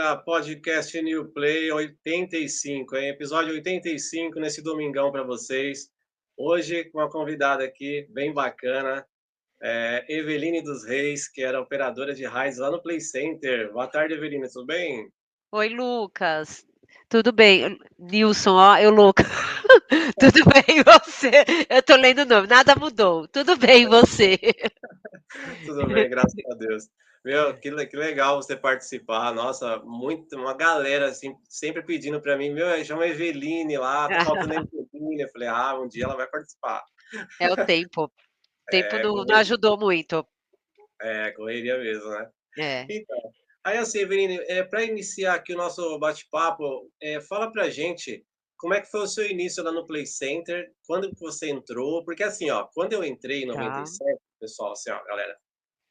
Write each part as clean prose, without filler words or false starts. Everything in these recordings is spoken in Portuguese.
galera, podcast New Play 85, hein? Episódio 85 nesse domingão para vocês. Hoje com uma convidada aqui bem bacana, Eveline dos Reis, que era operadora de rádios lá no Play Center. Boa tarde, Eveline, tudo bem? Oi, Lucas. Tudo bem? Nilson, ó, eu louca. Tudo bem, e você? Eu tô lendo o nome, nada mudou. Tudo bem, e você? Tudo bem, graças a Deus. Meu, que legal você participar. Nossa, muito, uma galera assim, sempre pedindo para mim, meu, chama a Eveline lá, tá faltando a Eveline. Eu falei, um dia ela vai participar. É o tempo. O tempo É, não ajudou muito. correria mesmo, né? É, Então, aí assim, Eveline, para iniciar aqui o nosso bate-papo, fala pra gente como é que foi o seu início lá no Play Center, quando que você entrou, porque assim, ó, quando eu entrei em tá. 97, pessoal, assim, ó, galera,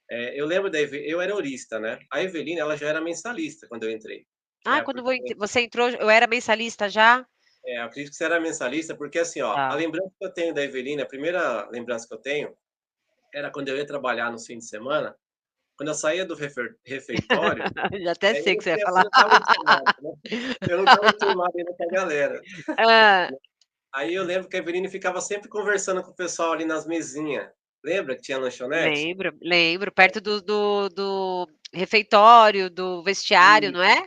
eu lembro eu era horista, né? A Eveline, ela já era mensalista quando eu entrei, Ah, né? quando Porque, você entrou, eu era mensalista já? eu acredito que você era mensalista, porque assim, ó, a Tá. lembrança que eu tenho da Eveline, a primeira lembrança que eu tenho, era quando eu ia trabalhar no fim de semana, quando eu saía do refeitório. Já até sei o que você vai Eu falar. não estava enturmado, né, eu não estava enturmado ainda com a galera. Ah, Aí eu lembro que a Eveline ficava sempre conversando com o pessoal ali nas mesinhas. Lembra que tinha lanchonete? lembro. Perto do refeitório, do vestiário, Isso, não é?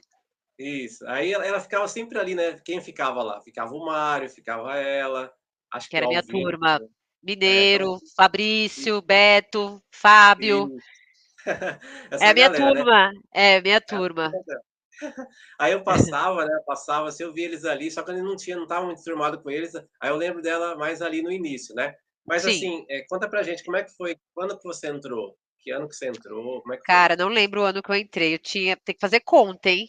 isso. Aí ela ficava sempre ali, né, quem ficava lá? Ficava o Mário, ficava ela, acho Que que o era minha Alvin, turma. então Mineiro, Fabrício, Beto, Fábio. isso. É Essa a minha galera, né. turma. É, minha É a turma. turma dela. Aí eu passava, né, passava assim, eu via eles ali, só que eu não estava muito enturmado com eles, aí eu lembro dela mais ali no início, né. Mas Sim. assim, conta pra gente como é que foi, quando que você entrou? Que ano que você entrou? Como é que foi? Cara, não lembro o ano que eu entrei. Eu tinha tem que fazer conta, hein.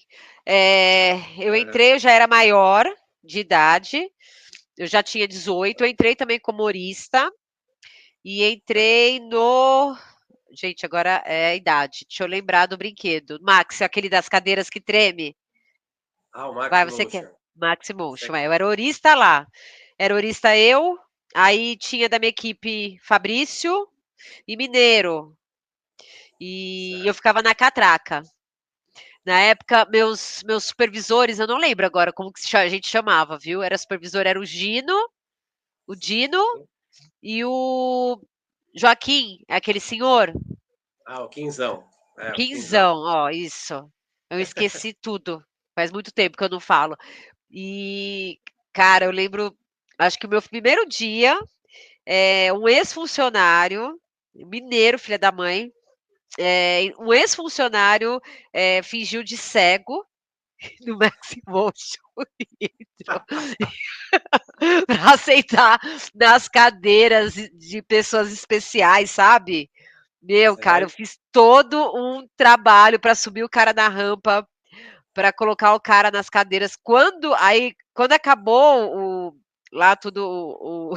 Eu Aham. entrei, eu já era maior de idade, eu já tinha 18. Eu entrei também como horista e entrei no gente, agora é a idade, deixa eu lembrar do brinquedo. Max, aquele das cadeiras que treme. O Vai, você quer? Maximus. Max Sei. Motion, eu era horista lá. Era horista eu, aí tinha da minha equipe Fabrício e Mineiro. E eu Certo. ficava na catraca. Na época, meus supervisores, eu não lembro agora como que a gente chamava, viu? Era supervisor, era o Dino Sim. e o Joaquim, aquele senhor, O Quinzão. o O Quinzão. Quinzão, ó, isso. Eu esqueci tudo. Faz muito tempo que eu não falo. E, cara, eu lembro, acho que o meu primeiro dia, um ex-funcionário, mineiro, filha da mãe, um ex-funcionário fingiu de cego no Maximotion para aceitar nas cadeiras de pessoas especiais, sabe? Meu, cara, eu Sério? fiz todo um trabalho para subir o cara na rampa, para colocar o cara nas cadeiras. Quando acabou lá tudo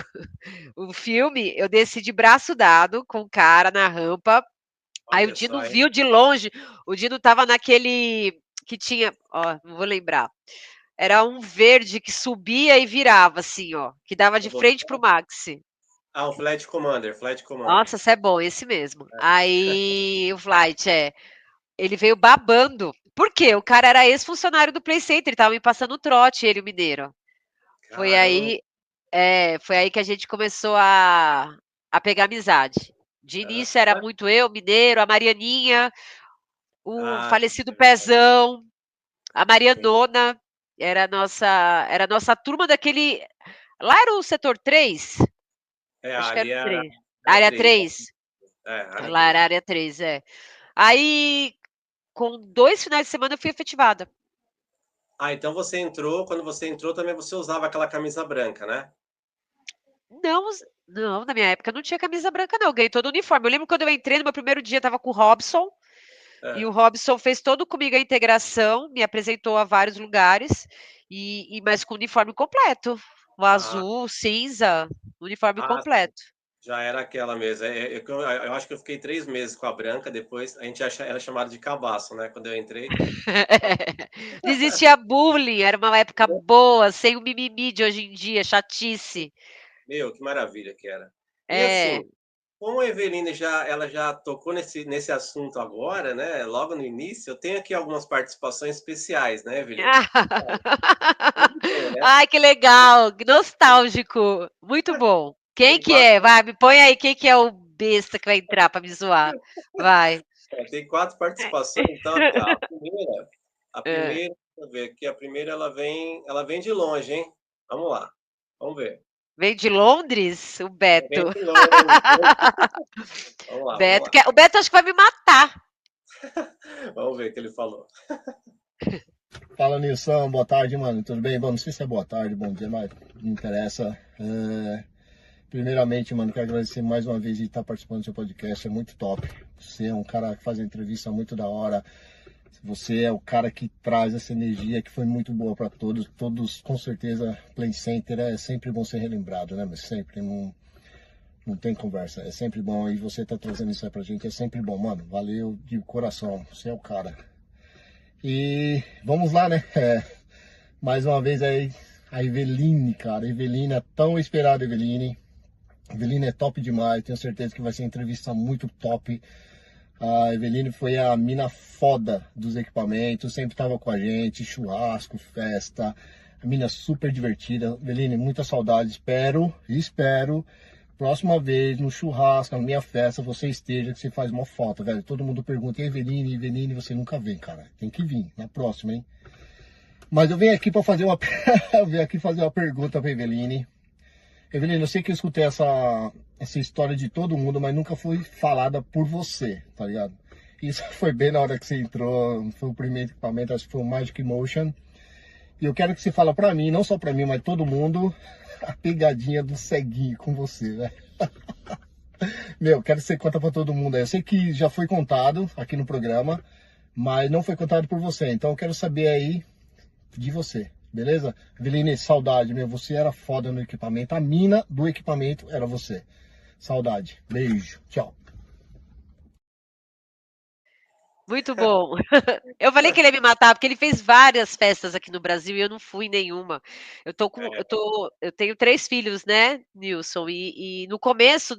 o filme, eu desci de braço dado com o cara na rampa. Aí o Olha Dino só, hein. viu de longe, o Dino tava naquele que tinha, ó, não vou lembrar. Era um verde que subia e virava assim, ó, que dava de O frente botão? pro Maxi. O Flight Commander, Flight Commander. Nossa, esse é bom, esse mesmo. Aí o Flight, ele veio babando. Por quê? O cara era ex-funcionário do Play Center, ele tava me passando trote, ele, o mineiro. Foi Caramba. aí, foi aí que a gente começou a pegar amizade. De Aham. início era muito eu, mineiro, a Marianinha, o Sim, falecido é verdade. Pezão, a Sim. Marianona, era a nossa turma daquele. Lá era o setor 3. Acho que era Ali o é a 3. área Área 3. 3. Área Lá era 3. a área 3, é. Aí, com 2 finais de semana, eu fui efetivada. Então você entrou, quando você entrou também você usava aquela camisa branca, né? Não, não, na minha época não tinha camisa branca, não. Eu ganhei todo o uniforme. Eu lembro quando eu entrei no meu primeiro dia, estava com o Robson, e Hã. o Robson fez todo comigo a integração, me apresentou a vários lugares, mas com o uniforme completo. O Ah, azul, o cinza, o uniforme sim. completo. Já era aquela mesmo. Eu acho que eu fiquei 3 meses com a branca, depois a gente era chamado de cabaço, né, quando eu entrei. Não existia bullying, era uma época boa, sem o mimimi de hoje em dia, chatice. Meu, que maravilha que era. E É, assim, como a Eveline ela já tocou nesse assunto agora, né? Logo no início, eu tenho aqui algumas participações especiais, né, Eveline? Sempre tem, né? Ai, que legal, nostálgico, muito bom. Quem Tem que quatro, é? Vai, me põe aí, quem que é o besta que vai entrar para me zoar? Vai. tem quatro participações, então aqui, ó, a Hã. primeira, deixa eu ver aqui, a primeira ela vem de longe, hein? Vamos lá, vamos ver. Vem de Londres? O Vem Beto. de longe. Vamos lá, vamos Beto lá. quer o Beto acho que vai me matar. Vamos ver o que ele falou. Fala, Nilson, boa tarde, mano. Tudo bem? Bom, não sei se é boa tarde, bom dia, mas não interessa. Primeiramente, mano, quero agradecer mais uma vez de estar participando do seu podcast, é muito top. Você é um cara que faz a entrevista muito da hora. Você é o cara que traz essa energia que foi muito boa para todos. Todos, com certeza, Play Center é sempre bom ser relembrado, né? Mas sempre, não tem conversa. É sempre bom e você tá trazendo isso aí pra gente, é sempre bom, mano. Valeu de coração, você é o cara. E vamos lá, né? Mais uma vez aí, a Eveline, cara. Eveline, é tão esperada, Eveline. Eveline é top demais, tenho certeza que vai ser uma entrevista muito top. A Eveline foi a mina foda dos equipamentos, sempre tava com a gente, churrasco, festa. A mina super divertida. Eveline, muita saudade. Espero, próxima vez no churrasco, na minha festa, você esteja, que você faz uma foto, velho. Todo mundo pergunta, e Eveline, você nunca vem, cara. Tem que vir na próxima, hein? Mas eu venho aqui para fazer uma eu venho aqui fazer uma pergunta para Eveline. Eveline, eu sei que eu escutei essa história de todo mundo, mas nunca foi falada por você, tá ligado? Isso foi bem na hora que você entrou, foi o primeiro equipamento, acho que foi o Magic Motion. E eu quero que você fale para mim, não só para mim, mas todo mundo, a pegadinha do ceguinho com você, né? Meu, quero que você conta para todo mundo aí. Eu sei que já foi contado aqui no programa, mas não foi contado por você. Então eu quero saber aí de você, beleza? Eveline, saudade, meu, você era foda no equipamento, a mina do equipamento era você. Saudade, beijo, tchau. Muito bom. Eu falei que ele ia me matar, porque ele fez várias festas aqui no Brasil e eu não fui em nenhuma. Eu tenho 3 filhos, né, Nilson, e no começo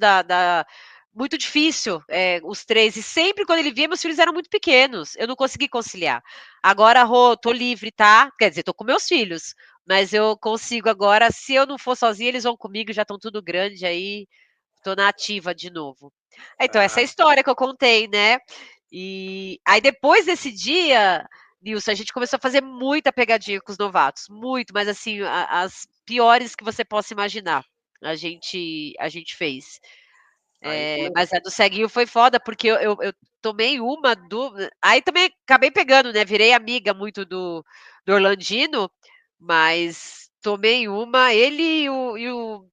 muito difícil, os 3, e sempre quando ele via, meus filhos eram muito pequenos, eu não consegui conciliar. Agora, Rô, tô livre, tá? Quer dizer, tô com meus filhos, mas eu consigo agora, se eu não for sozinha, eles vão comigo, já estão tudo grande, aí tô na ativa de novo. Então, essa é a Ah, história que eu contei, né? E aí, depois desse dia, Nilson, a gente começou a fazer muita pegadinha com os novatos, muito, mas assim, as piores que você possa imaginar, a gente fez. aí Mas a do ceguinho foi foda, porque eu tomei uma do. Aí também acabei pegando, né? Virei amiga muito do Orlandino, mas tomei uma, ele o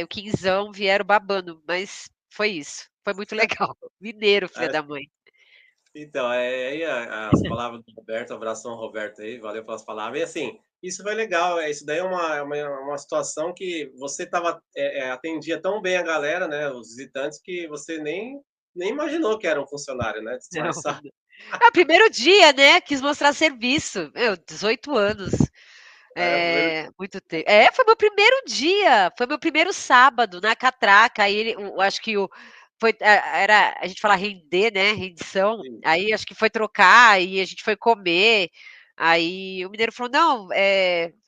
Quinzão vieram babando, mas foi isso. Foi muito legal. Mineiro, filha é, da mãe. então, aí as palavras do Roberto, abração ao Roberto aí, valeu pelas palavras. E assim, isso foi legal, isso daí é uma situação que você atendia tão bem a galera, né, os visitantes, que você nem imaginou que era um funcionário, né, Não. disfarçado. É o primeiro dia, né? Quis mostrar serviço. Meu, 18 anos. É, o primeiro, Muito tempo. Foi meu primeiro dia, foi meu primeiro sábado na catraca. Aí acho que era a gente fala render, né? Rendição. Aí acho que foi trocar e a gente foi comer. Aí o mineiro falou: não,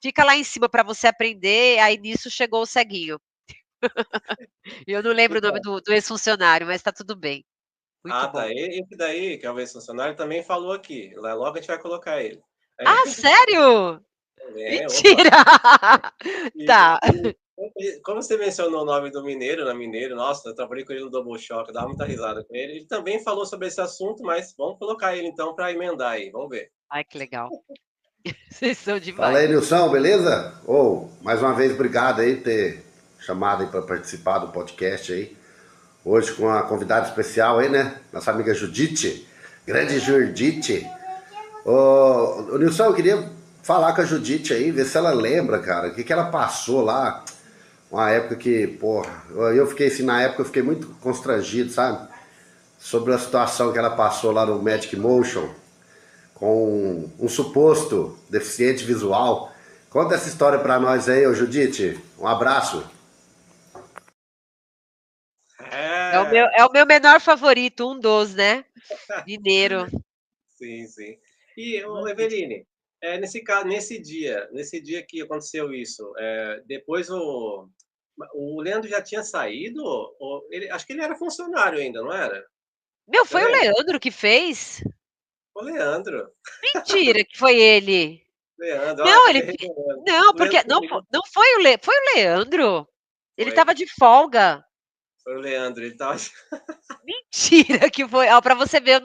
fica lá em cima para você aprender. Aí nisso chegou o ceguinho. E eu não lembro o nome então, do ex-funcionário, mas tá tudo bem. Muito bom. tá, esse daí, que é o ex-funcionário, também falou aqui, lá logo a gente vai colocar ele. Ah, sério? Opa! Mentira! Tá. Como você mencionou o nome do Mineiro, na Mineiro, nossa, eu trabalhei com ele no Double Shock, eu dava muita risada com ele. Ele também falou sobre esse assunto, mas vamos colocar ele então para emendar aí, vamos ver. Ai, que legal. Vocês são Fala demais. aí, Nilson, beleza? Mais uma vez, obrigado aí por ter chamado aí para participar do podcast aí. Hoje com uma convidada especial aí, né? Nossa amiga Judite, grande Judite. Nilson, eu queria falar com a Judite aí, ver se ela lembra, cara, o que ela passou lá. Uma época que, porra, eu fiquei assim, na época eu fiquei muito constrangido, sabe? Sobre a situação que ela passou lá no Magic Motion com um suposto deficiente visual. Conta essa história pra nós aí, ô Judite. Um abraço. É o meu menor favorito, um dos, né? Mineiro. Sim, sim. E, Eveline, nesse dia que aconteceu isso, depois o Leandro já tinha saído? Acho que ele era funcionário ainda, não era? Meu, Você foi o lembra? Leandro que fez? O Leandro. Mentira que foi ele. Leandro, Não, acho que ele. ele Leandro. Não, O porque. Leandro Não, sumiu. não foi o Leandro. Ele Foi, tava de folga. foi o Leandro. Ele tava. Mentira que foi. Ó, pra você ver,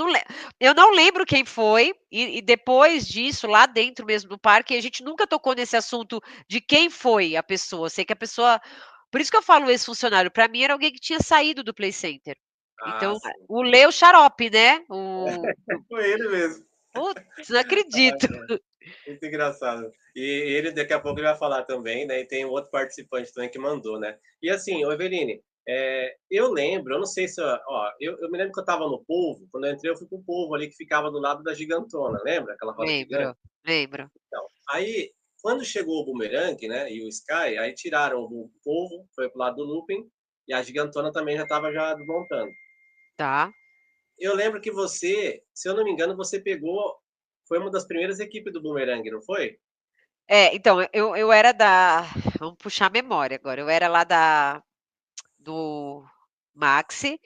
eu não lembro quem foi. E depois disso, lá dentro mesmo do parque, a gente nunca tocou nesse assunto de quem foi a pessoa. Sei que a pessoa. Por isso que eu falo ex-funcionário. Pra mim era alguém que tinha saído do Play Center. Ah, Então, sim. o Leo Xarope, né? Foi ele mesmo. Putz, não acredito. Muito engraçado. E ele, daqui a pouco, ele vai falar também, né? E tem um outro participante também que mandou, né? E assim, ô Eveline, eu lembro, eu não sei se. Ó, eu me lembro que eu estava no Polvo, quando eu entrei, eu fui pro Polvo ali que ficava do lado da Gigantona, lembra? Aquela roda gigante? Lembro, lembro. Então, aí, quando chegou o Boomerang, né? E o Sky, aí tiraram o Polvo, foi pro lado do Looping, e a Gigantona também já estava já montando. Tá. Eu lembro que você, se eu não me engano, você pegou. Foi uma das primeiras equipes do Boomerang, não foi? Então, eu era da. Vamos puxar a memória agora. Eu era lá do Maxi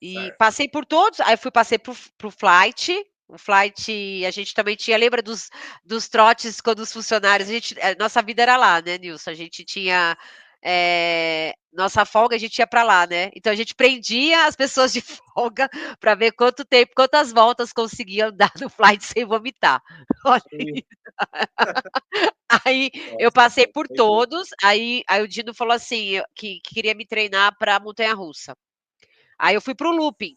e Certo. passei por todos. Aí passei pro Flight. O Flight, a gente também tinha. Lembra dos trotes quando os funcionários. Nossa vida era lá, né, Nilson? A gente tinha. Nossa folga, a gente ia para lá, né? Então a gente prendia as pessoas de folga para ver quanto tempo, quantas voltas conseguia andar no flight sem vomitar. Olha. Sim. Aí eu Nossa, passei por entendi. todos, aí o Dino falou assim, que queria me treinar para montanha-russa. Aí eu fui para o looping.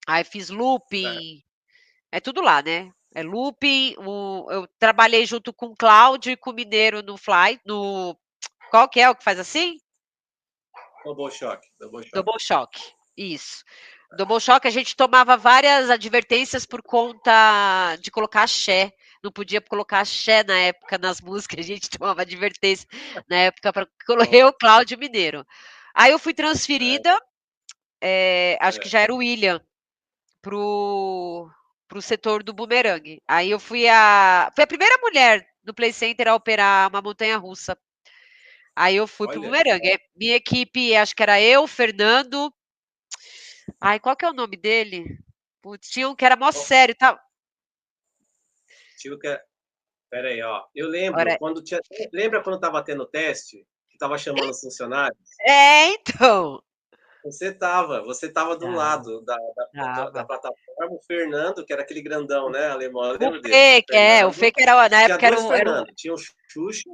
Aí fiz Certo. looping, é tudo lá, né? É looping, eu trabalhei junto com o Cláudio e com o Mineiro no flight, qual que é o que faz assim? Double Shock. Double Shock. Double Shock, isso. Double Shock, a gente tomava várias advertências por conta de colocar axé. Não podia colocar axé na época nas músicas, a gente tomava advertência na época para eu, Cláudio Mineiro. Aí eu fui transferida, acho que É. já era o William, pro setor do Boomerang. Aí eu fui a primeira mulher no Play Center a operar uma montanha-russa. Aí eu fui pro Olha, Boomerang. Minha equipe, acho que era eu, Fernando. Ai, qual que é o nome dele? Putz, tinha um que era mó ó, sério, tá? tio que Pera aí, ó. Eu lembro Ora, quando tinha. Lembra quando estava tendo teste? Que estava chamando os funcionários? então. Você tava de um Tava, lado da tava. plataforma, o Fernando, que era aquele grandão, né, alemão, eu O lembro dele. Fê, o Fernando, Fê que era, na tinha época dois Fernando, tinha o Xuxa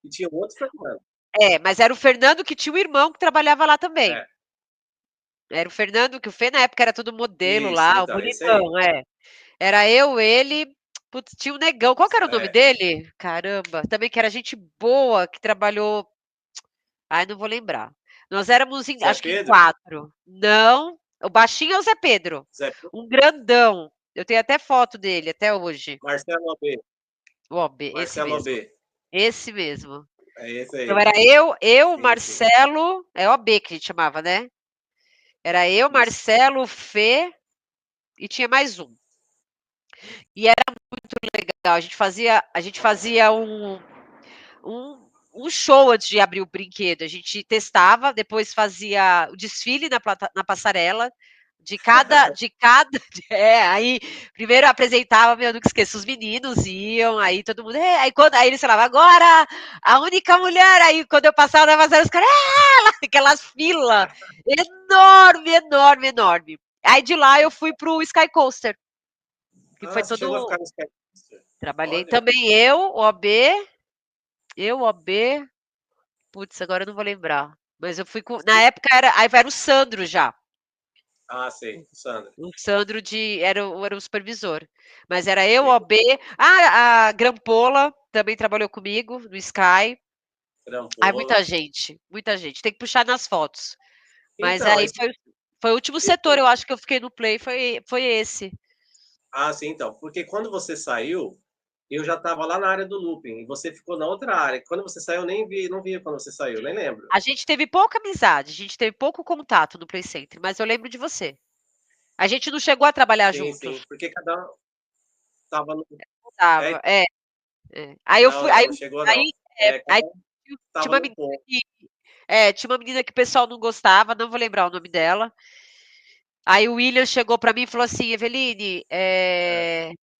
e tinha o outro Fernando. mas era o Fernando que tinha um irmão que trabalhava lá também. É, Era o Fernando, que o Fê na época era todo modelo isso, lá, o então, esse aí. bonitão, é. Era eu, ele, putz, tinha um negão, qual que era o nome É, dele? Caramba, também que era gente boa, que trabalhou, ai, não vou lembrar. Nós éramos, Zé acho que em Pedro, 4. Não, o baixinho é o Zé Pedro, Zé, um grandão. Eu tenho até foto dele, até hoje. Marcelo AB, Ó, esse Marcelo mesmo, AB, esse mesmo. é esse Então aí. era eu, Sim, sim, Marcelo, é OB que a gente chamava, né? Era eu, isso. Marcelo, Fê e tinha mais um. E era muito legal. A gente fazia um show antes de abrir o brinquedo. A gente testava, depois fazia o desfile na passarela. Aí primeiro apresentava, meu, nunca esqueço, os meninos iam, aí todo mundo, aí eles falavam, agora, a única mulher, aí quando eu passava na passarela, os caras, aquelas filas, enorme, enorme, enorme. Aí de lá eu fui pro Sky Coaster, que foi Ah, você chegou a todo, ficar no Skype? trabalhei Olha, também eu, OB, putz, agora eu não vou lembrar. Mas eu fui com. Na época aí era o Sandro já. ah, sei, Sandra, O Sandro era o supervisor. Mas era eu, sei, OB. A Grampola também trabalhou comigo no Sky. Ai, Grampola. muita gente, muita gente. Tem que puxar nas fotos. Mas Então, aí foi o último setor, esse, eu acho que eu fiquei no Play, foi esse. ah, sim, então, porque quando você saiu, eu já estava lá na área do looping, e você ficou na outra área. Quando você saiu, eu nem vi, não vi quando você saiu, nem lembro. A gente teve pouca amizade, a gente teve pouco contato no Play Center, mas eu lembro de você. A gente não chegou a trabalhar Sim, junto. sim, porque cada um estava no... Tava, é. Aí eu Não, fui, não, não chegou não. aí Cada um tinha estava uma num menina ponto. tinha uma menina que o pessoal não gostava, não vou lembrar o nome dela. Aí o William chegou para mim e falou assim: Eveline,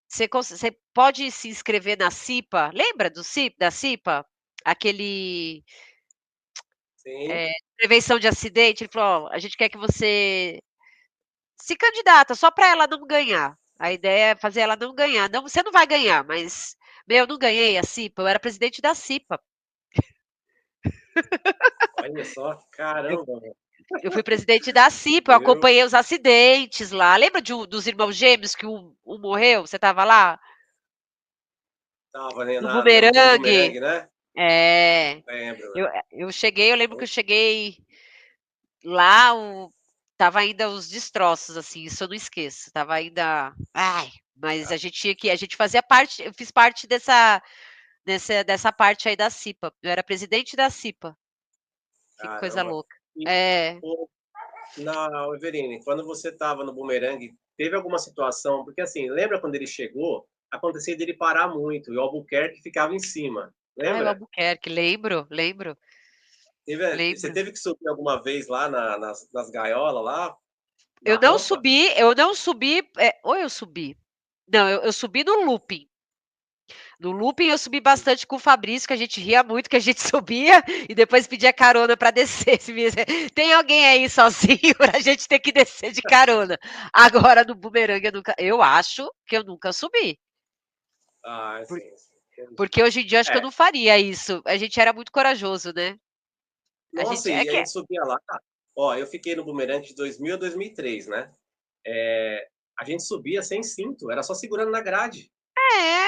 você pode se inscrever na CIPA? Lembra da CIPA? Aquele Sim, prevenção de acidente. Ele falou: ó, a gente quer que você se candidata, só para ela não ganhar. A ideia é fazer ela não ganhar. Não, você não vai ganhar, mas meu, eu não ganhei a CIPA, eu era presidente da CIPA. olha só, caramba, Eu fui presidente da CIPA, eu eu acompanhei os acidentes lá. Lembra dos irmãos gêmeos que um morreu? Você estava lá? estava ali No no bumerangue. bumerangue, né? É. Lembro. Eu lembro que eu cheguei lá, tava ainda os destroços, assim, isso eu não esqueço. Tava ainda. Ai, mas a gente fazia parte, eu fiz parte dessa parte aí da CIPA. Eu era presidente da CIPA. Que coisa Caramba. louca. E, É. pô, Everine, quando você estava no bumerangue, teve alguma situação? Porque assim, lembra quando ele chegou? Acontecia dele parar muito e o Albuquerque ficava em cima. Ai, o Lembra? Albuquerque, lembro. Você Lembro. teve que subir alguma vez lá nas gaiolas, lá, na Eu não rampa? subi, ou eu subi. Não, eu subi no looping. No looping eu subi bastante com o Fabrício, que a gente ria muito, que a gente subia e depois pedia carona para descer. Tem alguém aí sozinho para a gente ter que descer de carona. Agora no bumerangue eu acho que eu nunca subi. Ah, por- sim, sim, entendi. Porque hoje em dia eu acho que eu É, não faria isso. A gente era muito corajoso, né? A nossa, gente é e a que gente subia lá. Ó, eu fiquei no bumerangue de 2000 a 2003, né? A gente subia sem cinto, era só segurando na grade. é,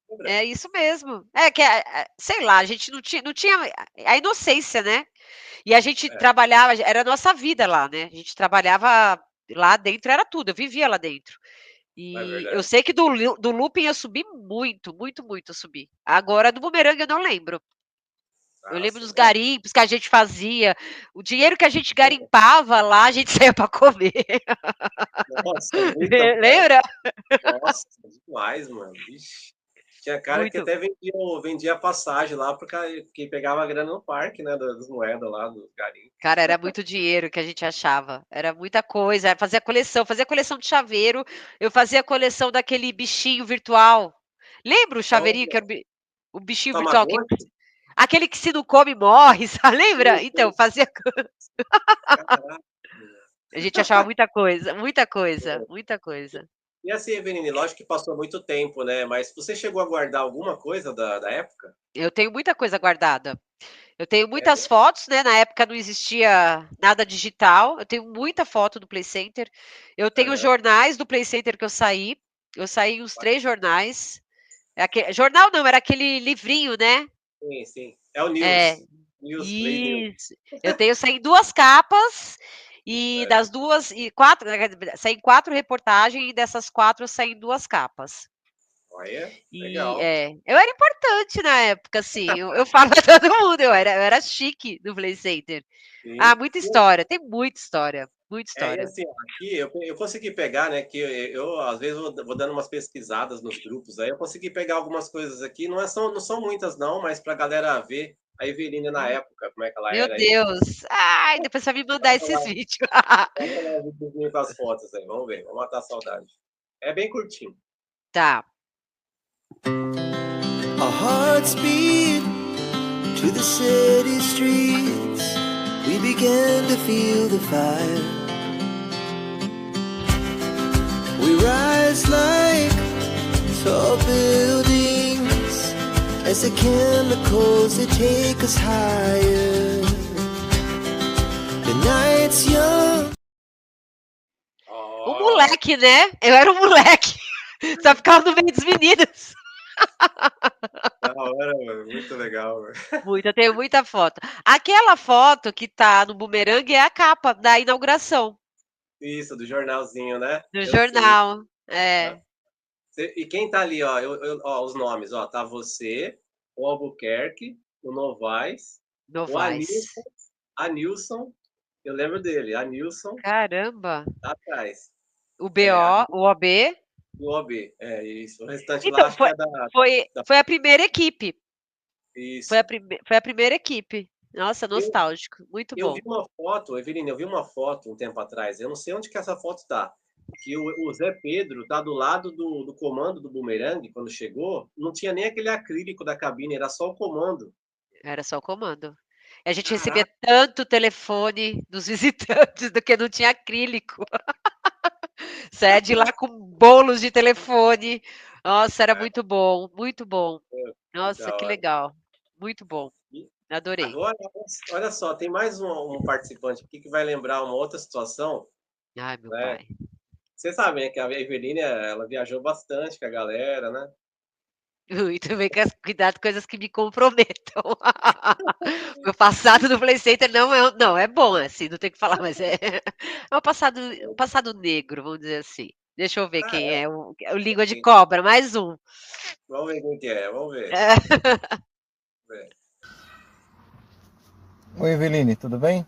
Lembra? é isso mesmo. É que sei lá, a gente não tinha a inocência, né? E a gente É, trabalhava, era a nossa vida lá, né? A gente trabalhava lá dentro, era tudo, eu vivia lá dentro. não é E eu verdade. sei que do looping eu subi muito, muito, muito eu subi. Agora do bumerangue eu não lembro. Eu Ah, lembro sim. dos garimpos que a gente fazia, o dinheiro que a gente garimpava lá, a gente saía para comer. Nossa, muita. Lembra? Nossa, demais, mano. Ixi. Tinha cara que Muito. até vendia passagem lá, porque pegava a grana no parque, né? Das moedas lá, dos garimpos. Cara, era muito dinheiro que a gente achava. Era muita coisa. Fazia coleção de chaveiro. Eu fazia coleção daquele bichinho virtual. Lembra o chaveirinho que Olha, era o bichinho virtual que Tamagotchi? aquele que se não come morre, sabe? Lembra? Então, Isso, fazia. caraca. A gente achava muita coisa, muita coisa, muita coisa. E assim, Eveline, lógico que passou muito tempo, né? Mas você chegou a guardar alguma coisa da época? Eu tenho muita coisa guardada. Eu tenho É muitas mesmo? fotos, né? Na época não existia nada digital. Eu tenho muita foto do Play Center. Eu tenho Aham. jornais do Play Center que eu saí. Eu saí em uns 3 jornais. Jornal não, era aquele livrinho, né? Sim, sim. É o É, News. News, Play News. isso. Eu saí em 2 capas e É. das 2 e 4, saí em 4 reportagens e dessas 4 eu saí em 2 capas. Olha, E, legal. eu era importante na época, assim, eu falo pra todo mundo, eu era chique no Play Center. Ah, Sim. muita história, tem muita história, muita E história. assim, ó, aqui eu consegui pegar, né? Que eu às vezes vou dando umas pesquisadas nos grupos, aí eu consegui pegar algumas coisas aqui, não são muitas não, mas pra galera ver a Eveline na época, como é que ela Meu era aí. Deus. Ai, depois você vai me mandar Bota esses lá, vídeos. bota lá o videozinho com as fotos aí, vamos ver, vamos matar a saudade. É bem curtinho. Tá. Our hearts beat to the city streets. We began to feel the fire. We rise like tall buildings as the chemicals they take us higher. The night's young. O Ó, moleque, né? Eu era um moleque. Só ficava no meio dos meninos. da hora, mano, muito legal, mano. Muito, eu tenho muita foto. Aquela foto que tá no bumerangue é a capa da inauguração Isso, do jornalzinho, né? do Eu sei. jornal. Né? É. E quem tá ali, ó, ó, os nomes, ó, tá você, o Albuquerque, o Novaes, o Novaes. Anilson, eu lembro dele, Anilson, Caramba! tá atrás. O BO, o OB. O OB, isso. O restante lá Então, acho que é da... foi a primeira equipe. Isso. Foi a primeira equipe. Nossa, nostálgico. Muito Eu bom. vi uma foto, Evelina, eu vi uma foto um tempo atrás, eu não sei onde que essa foto tá, que o Zé Pedro tá do lado do comando do bumerangue, quando chegou, não tinha nem aquele acrílico da cabine, era só o comando. Era só o comando. A gente recebia Caraca, tanto telefone dos visitantes do que não tinha acrílico. Saia de lá com bolos de telefone. Nossa, era muito bom, muito bom. que Nossa, da que hora. legal. Muito bom. E Adorei. agora, olha só, tem mais um participante aqui que vai lembrar uma outra situação, Ai, meu né? pai. Você sabe, né, que a Eveline, ela viajou bastante com a galera, né? E também cuidado com coisas que me comprometam. Meu passado no Play Center não é bom, assim, não tem que falar, mas é um passado negro, vamos dizer assim. Deixa eu ver Ah, quem é? é o Língua de Cobra, mais um. Vamos ver quem que é, vamos ver. É. Vamos ver. Oi, Eveline, tudo bem?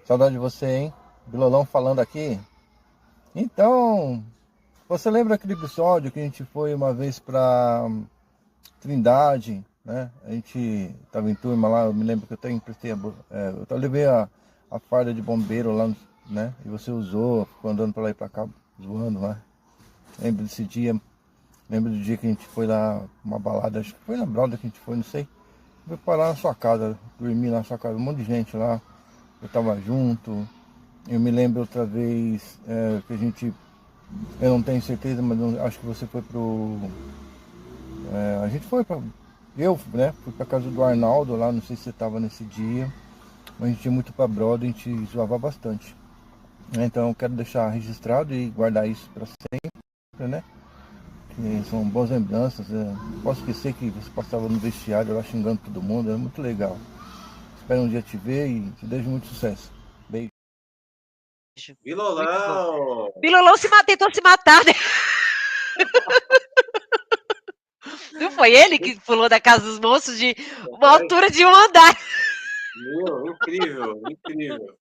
Saudade de você, hein? Bilolão falando aqui. Então, você lembra aquele episódio que a gente foi uma vez pra Trindade, né? A gente tava em turma lá, eu me lembro que eu até emprestei eu levei a farda de bombeiro lá, né? E você usou, ficou andando pra lá e pra cá, zoando lá. Lembro desse dia, lembro do dia que a gente foi lá, uma balada, acho que foi na Brother que a gente foi, não sei. Fui parar na sua casa, dormi na sua casa, um monte de gente lá, eu tava junto. Eu me lembro outra vez que a gente, eu não tenho certeza, mas acho que você foi a gente foi pra, eu, né, fui pra casa do Arnaldo lá, não sei se você tava nesse dia, mas a gente ia muito pra Brother, a gente zoava bastante. Então eu quero deixar registrado e guardar isso pra sempre, né? Que são boas lembranças. Não posso esquecer que você passava no vestiário lá xingando todo mundo, era muito legal. Espero um dia te ver e te desejo muito sucesso. Beijo. Muito bom. Bilolão! Bilolão tentou se matar, né? Não foi ele que pulou da casa dos monstros de uma altura de um andar? Meu, incrível, incrível.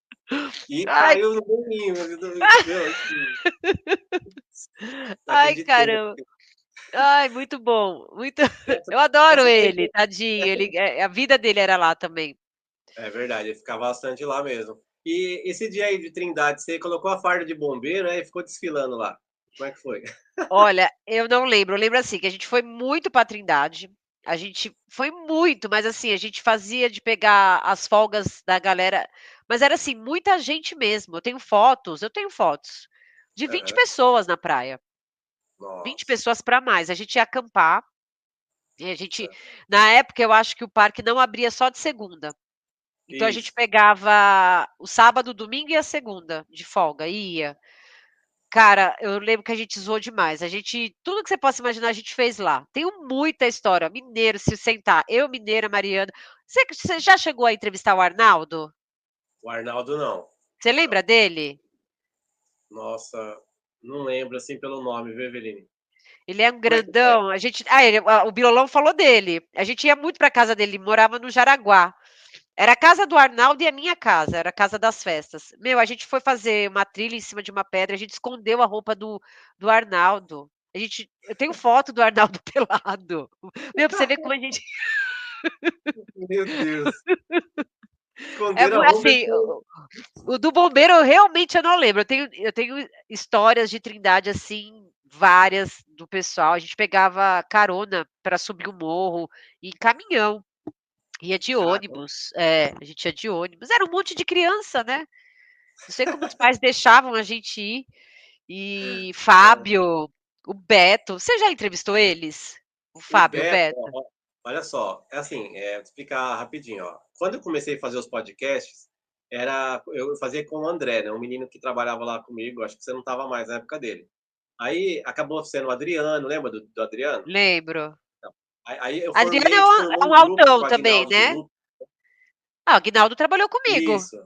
E Ai, caiu no bolinho, meu, incrível. Não ai, acreditei. caramba. Ai, muito bom. Muito... Essa, Eu adoro essa daí ele, tadinho. A vida dele era lá também. é verdade, ele ficava bastante lá mesmo. E esse dia aí de Trindade, você colocou a farda de bombeiro, né, e ficou desfilando lá. Como é que foi? Olha, eu não lembro. Eu lembro assim que a gente foi muito para Trindade. A gente foi muito, mas assim, a gente fazia de pegar as folgas da galera, mas era assim, muita gente mesmo. Eu tenho fotos de 20 Aham. pessoas na praia. 20 Nossa. pessoas para mais. A gente ia acampar e a gente, na época, eu acho que o parque não abria só de segunda. Então a gente Isso. pegava o sábado, o domingo e a segunda de folga, ia. Cara, eu lembro que a gente zoou demais. Tudo que você possa imaginar, a gente fez lá. Tenho muita história. Mineiro, se sentar. Eu, Mineira, Mariana. Você já chegou a entrevistar o Arnaldo? O Arnaldo não. Você Não. lembra dele? Nossa, não lembro assim pelo nome, viu, Eveline? Ele é um Como é que é? grandão. O Bilolão falou dele. A gente ia muito pra casa dele, ele morava no Jaraguá. Era a casa do Arnaldo e a minha casa, era a casa das festas. Meu, a gente foi fazer uma trilha em cima de uma pedra, a gente escondeu a roupa do Arnaldo. Eu tenho foto do Arnaldo pelado. Meu, pra você ver como a gente. Meu Deus. É Esconderam a roupa. assim, o do bombeiro eu não lembro. Eu tenho histórias de Trindade assim, várias do pessoal. A gente pegava carona para subir o morro em caminhão. Ia de Caramba. ônibus, a gente ia de ônibus. Era um monte de criança, né? Não sei como os pais deixavam a gente ir. E Fábio, o Beto. Você já entrevistou eles? O O Fábio, o Beto, Beto? olha só, é assim, vou explicar rapidinho, ó. Quando eu comecei a fazer os podcasts, eu fazia com o André, né, um menino que trabalhava lá comigo, acho que você não estava mais na época dele. Aí acabou sendo o Adriano, lembra do Adriano? Lembro. Aí Adriano a gente é formou um um grupo altão com a também, Aguinaldo né? Duluth. Ah, o Aguinaldo trabalhou comigo. Isso.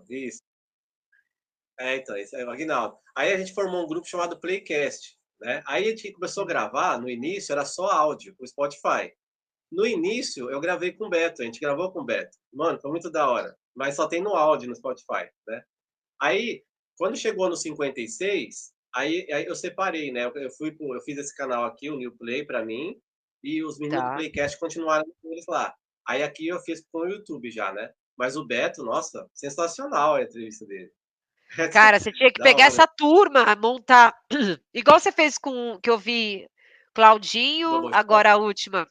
Então, esse é o Aguinaldo. Aí a gente formou um grupo chamado Playcast, né? Aí a gente começou a gravar, no início era só áudio, o Spotify. No início, eu gravei com o Beto, a gente gravou com o Beto. Mano, foi muito da hora. Mas só tem no áudio no Spotify, né? Aí, quando chegou no 56, aí eu separei, né? Eu fiz esse canal aqui, o New Play, para mim, e os meninos do Tá. Playcast continuaram com eles lá. Aí aqui eu fiz com o YouTube já, né? Mas o Beto, nossa, sensacional a entrevista dele. Cara, você tinha que Da pegar hora. essa turma, montar, igual você fez com que eu vi Claudinho, Double agora shot. a última.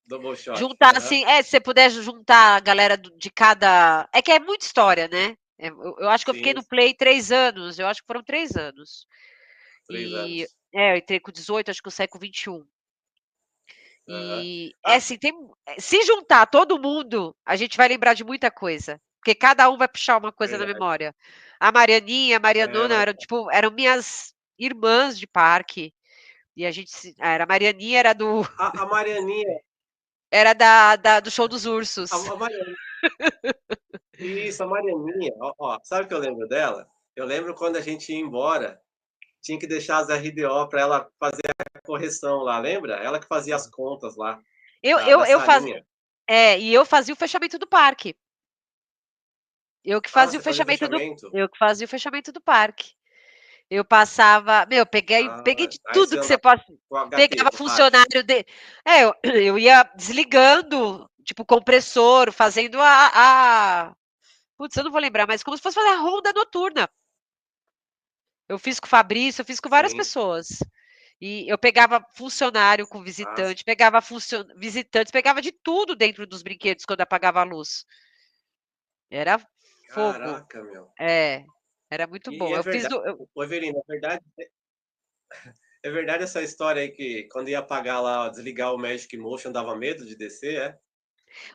Double shot. Juntar Aham. assim, se você puder juntar a galera de cada. É que é muita história, né? Eu acho que eu fiquei Sim, no Play 3 anos, eu acho que foram 3 anos. 3 anos. Eu entrei com 18, acho que eu saí com 21. Aham. E é Ah, assim, se juntar todo mundo, a gente vai lembrar de muita coisa. Porque cada um vai puxar uma coisa na verdade. memória. A Marianinha, a Marianona Vai. eram, tipo, eram minhas irmãs de parque. E a gente era a Marianinha A Marianinha, era do show dos ursos. a Marianinha. Isso, a Marianinha, ó, sabe o que eu lembro dela? Eu lembro quando a gente ia embora, tinha que deixar as RDO para ela fazer a correção lá, lembra? Ela que fazia as contas lá, Eu, da eu, eu fazia, salinha. e eu fazia o fechamento do parque. Eu que Ah, fazia o você fazia fechamento do, fechamento? eu que fazia o fechamento do parque. Eu passava, peguei Ah, de aí tudo você que você andava possa. com o HT, Pegava com o rádio. funcionário de. Eu ia desligando, tipo, compressor, fazendo Putz, eu não vou lembrar, mas como se fosse fazer a ronda noturna. Eu fiz com o Fabrício, eu fiz com várias Sim. pessoas. E eu pegava funcionário com Ah, visitante, pegava visitantes, pegava de tudo dentro dos brinquedos quando apagava a luz. Era fogo. caraca, meu. Era muito E bom. é Eu fiz verdade, do. ô Everino, é verdade essa história aí que quando ia apagar lá, desligar o Magic Motion, dava medo de descer, é?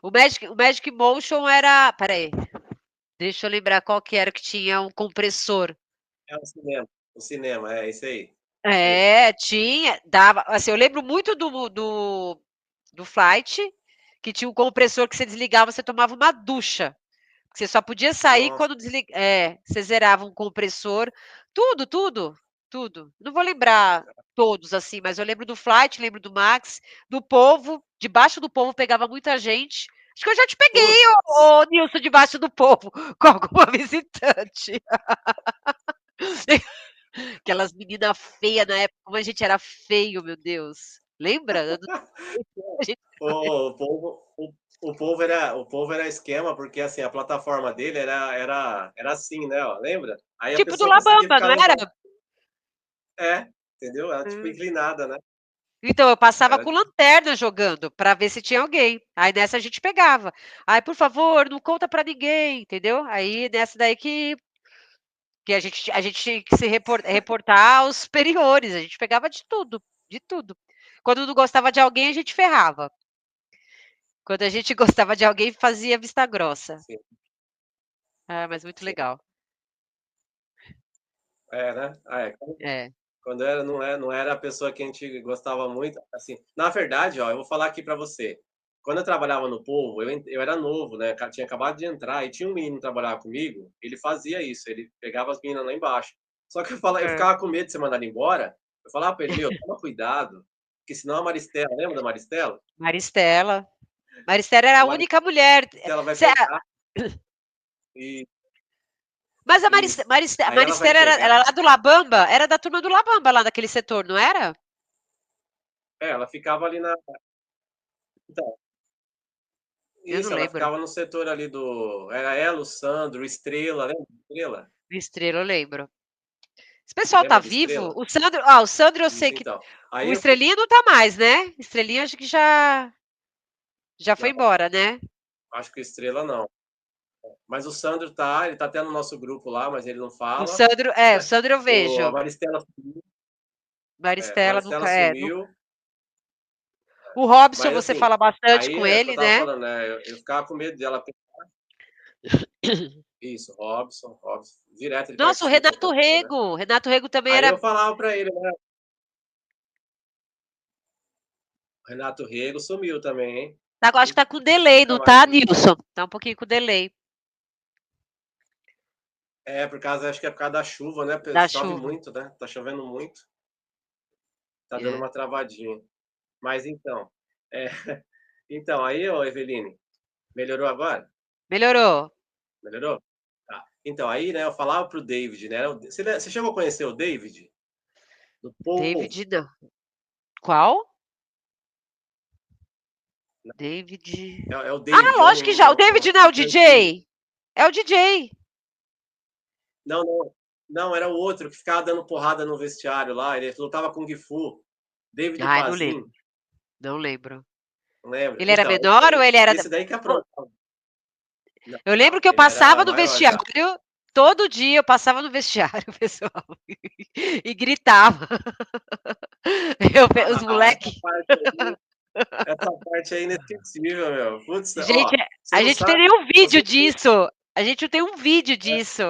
O Magic Motion era. Peraí, deixa eu lembrar qual que era que tinha um compressor. É o cinema, é isso aí. Sim. Tinha, dava. Assim, eu lembro muito do Flight, que tinha um compressor que você desligava, você tomava uma ducha. Você só podia sair Nossa, quando você zerava um compressor. Tudo, tudo, tudo. Não vou lembrar todos assim, mas eu lembro do Flight, lembro do Max, do Polvo. Debaixo do Polvo pegava muita gente. Acho que eu já te peguei, putz, ô Nilson, debaixo do Polvo, com alguma visitante. Aquelas meninas feias na época, como a gente era feio, meu Deus. Lembra? A gente- o povo era esquema, porque assim, a plataforma dele era assim, né? Ó, lembra? Aí a Tipo do pessoa conseguia Labamba, ficar não era? levando. É, entendeu? Era tipo Hum. inclinada, né? Então, eu passava Era com lanterna jogando para ver se tinha alguém. Aí nessa a gente pegava. Aí, por favor, não conta para ninguém, entendeu? Aí nessa daí que a gente tinha que se reportar aos superiores. A gente pegava de tudo, de tudo. Quando não gostava de alguém, a gente ferrava. Quando a gente gostava de alguém, fazia vista grossa. assim, Ah, mas muito sim. legal. É, né? É. Quando não era a pessoa que a gente gostava muito, assim. Na verdade, ó, eu vou falar aqui para você. Quando eu trabalhava no Povo, eu era novo, né? Tinha acabado de entrar e tinha um menino que trabalhava comigo. Ele fazia isso, ele pegava as meninas lá embaixo. Só que eu É. ficava com medo de ser mandado embora. Eu falava para ele, meu, toma cuidado, porque senão a Maristela, lembra da Maristela? Maristela. Maristela era A a única mulher. Maristela vai Cê- pegar e Mas a isso. Aí ela vai Maristela era pegar, lá do Labamba? Era da turma do Labamba, lá daquele setor, não era? ela ficava ali na. Então, Eu não isso, ela lembro. ficava no setor ali do. Era ela, o Sandro, o Estrela, lembra? Estrela? Do Estrela, eu lembro. Esse pessoal tá Lembra do vivo? Estrela? O Sandro eu sei Isso, que. então. Aí O eu. Estrelinha não tá mais, né? Estrelinha acho que já foi Não, embora, né? acho que o Estrela não. Mas o Sandro tá, ele tá até no nosso grupo lá, mas ele não O fala. Sandro, o Sandro eu A vejo. Maristela sumiu. Maristela Maristela nunca sumiu. O Robson, Mas você assim, fala bastante aí com é o que eu ele, tava né? falando, né? Eu ficava com medo dela. Isso, Robson. Direto ele Nossa, o participa Renato também, né? Rego. O Renato Rego também Aí era. eu falava pra ele, né? O Renato Rego sumiu também, hein? Acho que tá com delay, Nunca não mais tá, vi. Nilson? Tá um pouquinho com delay Acho que é por causa da chuva, né? da Chove chuva. muito, né? Tá chovendo muito. Tá dando uma travadinha. Mas então, é, então aí, ô Eveline, melhorou agora? Melhorou. Melhorou? Tá. Então, aí, né, eu falava pro David, né? Você chegou a conhecer o David? Do povo? David, não. Qual? David. É o Ah, David, lógico que já. O David não é o cantinho. DJ. É o DJ. Não, não. Não, era o outro que ficava dando porrada no vestiário lá. Ele lutava com o Gifu. David Ai, não Pazin, lembro. Não lembro. não lembra? Ele era Então, menor ou ele era. esse daí que aprontava. Não, Eu lembro que eu ele era passava no maior já. vestiário. Todo dia eu passava no vestiário, pessoal. E gritava. Os moleques. Essa parte aí é inesquecível, meu. Putz, Gente, ó, você a não gente tem sabe. nenhum vídeo Você... disso. A gente não tem um vídeo disso.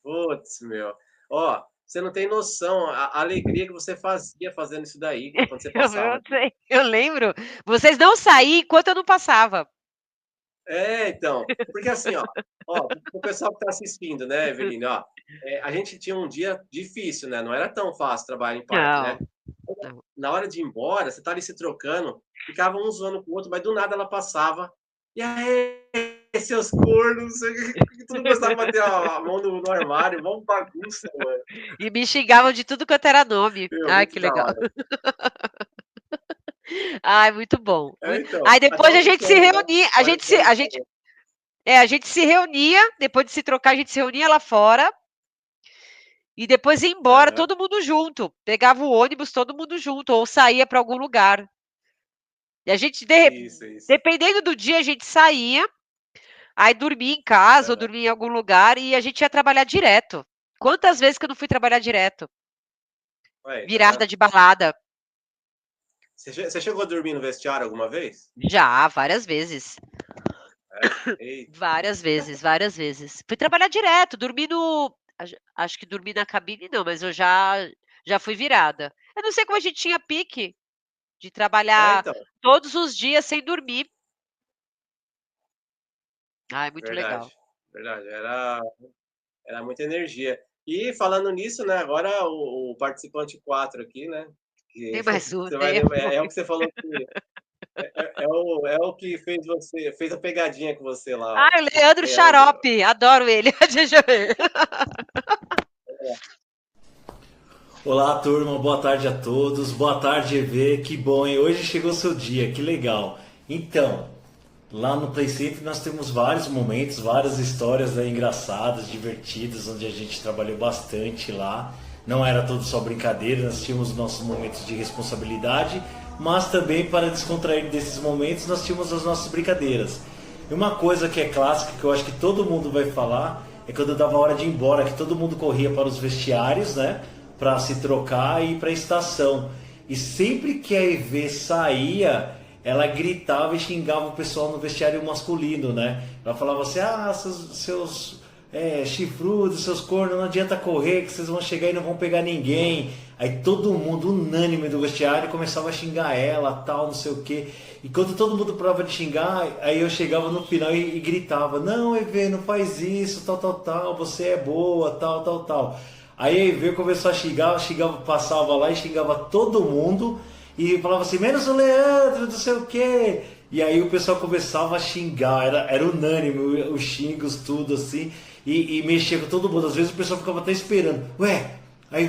Putz, meu. Ó, você não tem noção a alegria que você fazia fazendo isso daí, quando você passava. Eu lembro. Vocês não saíam enquanto eu não passava. É, então. Porque assim, ó, o pessoal que tá assistindo, né, Eveline, ó, a gente tinha um dia difícil, né? Não era tão fácil trabalhar em parque, né? Não. Na hora de ir embora, você tá ali se trocando, ficava um zoando com o outro, mas do nada ela passava. E aí, seus cornos, tudo gostava de bater a mão no armário, mó bagunça, mano. E me xingavam de tudo quanto era nome. Meu, Ai, muito que da legal. hora. Ai, muito bom. Então, Aí até depois a o gente se diploma, né? reunia, Olha o diploma. a gente se reunia, depois de se trocar, a gente se reunia lá fora e depois ia embora Aham, todo mundo junto. Pegava o ônibus todo mundo junto ou saía para algum lugar. E a gente, isso. dependendo do dia, a gente saía, aí dormia em casa ou Aham. dormia em algum lugar e a gente ia trabalhar direto. Quantas vezes que eu não fui trabalhar direto? Ué, tá Virada vendo? de balada. Você chegou a dormir no vestiário alguma vez? Já, várias vezes. Eita, Várias vezes, várias vezes. Fui trabalhar direto, dormi no. Acho que dormi na cabine, não, mas eu já fui virada. Eu não sei como a gente tinha pique de trabalhar então, todos os dias sem dormir. Ai, muito legal. verdade. Era muita energia. E falando nisso, né, agora o participante 4 aqui, né, que Tem mais um, você vai né? lembrar, é o que você falou que é o que fez a pegadinha com você lá, Ah, ó. o Leandro Leandro. Xarope, adoro ele. Deixa eu ver. Olá, turma, boa tarde a todos. Boa tarde, EV. Que bom, hein? Hoje chegou o seu dia, que legal. Então, lá no Play Center nós temos vários momentos, várias histórias, né, engraçadas, divertidas, onde a gente trabalhou bastante lá. Não era tudo só brincadeira, nós tínhamos nossos momentos de responsabilidade, mas também para descontrair desses momentos nós tínhamos as nossas brincadeiras. E uma coisa que é clássica, que eu acho que todo mundo vai falar, é quando dava hora de ir embora, que todo mundo corria para os vestiários, né, para se trocar e ir para a estação. E sempre que a EV saía, ela gritava e xingava o pessoal no vestiário masculino, né? Ela falava assim, seus chifrudos, seus cornos, não adianta correr que vocês vão chegar e não vão pegar ninguém. Aí todo mundo, unânime do vestiário, começava a xingar ela, tal, não sei o quê. E quando todo mundo prova de xingar, aí eu chegava no final e gritava, não, EV, não faz isso, tal, você é boa, tal. Aí a EV começou a xingava, passava lá e xingava todo mundo e falava assim, menos o Leandro, não sei o quê. E aí o pessoal começava a xingar, era unânime os xingos, tudo assim, e mexia com todo mundo. Às vezes o pessoal ficava até esperando, ué, a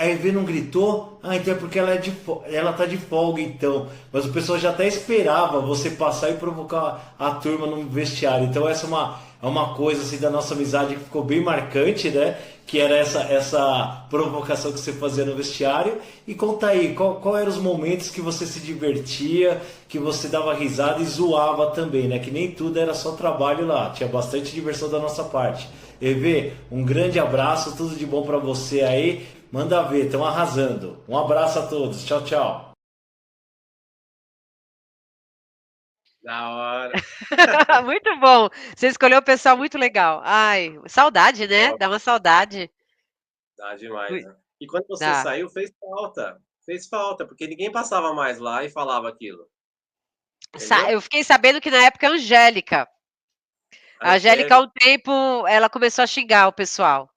EV não gritou? Ah, então é porque ela tá de folga então. Mas o pessoal já até esperava você passar e provocar a turma no vestiário. Então essa é uma coisa assim da nossa amizade que ficou bem marcante, né? Que era essa provocação que você fazia no vestiário. E conta aí, qual eram os momentos que você se divertia, que você dava risada e zoava também, né? Que nem tudo era só trabalho lá, tinha bastante diversão da nossa parte. EV, um grande abraço, tudo de bom pra você aí. Manda ver, estão arrasando. Um abraço a todos, tchau, tchau. Da hora. Muito bom. Você escolheu um pessoal muito legal. Ai, saudade, né? Ó, Dá uma saudade. dá demais, Ui, né? E quando você dá. saiu, fez falta, porque ninguém passava mais lá e falava aquilo, entendeu? Eu fiquei sabendo que na época a Angélica. A Angélica, há Angélica, um tempo, ela começou a xingar o pessoal.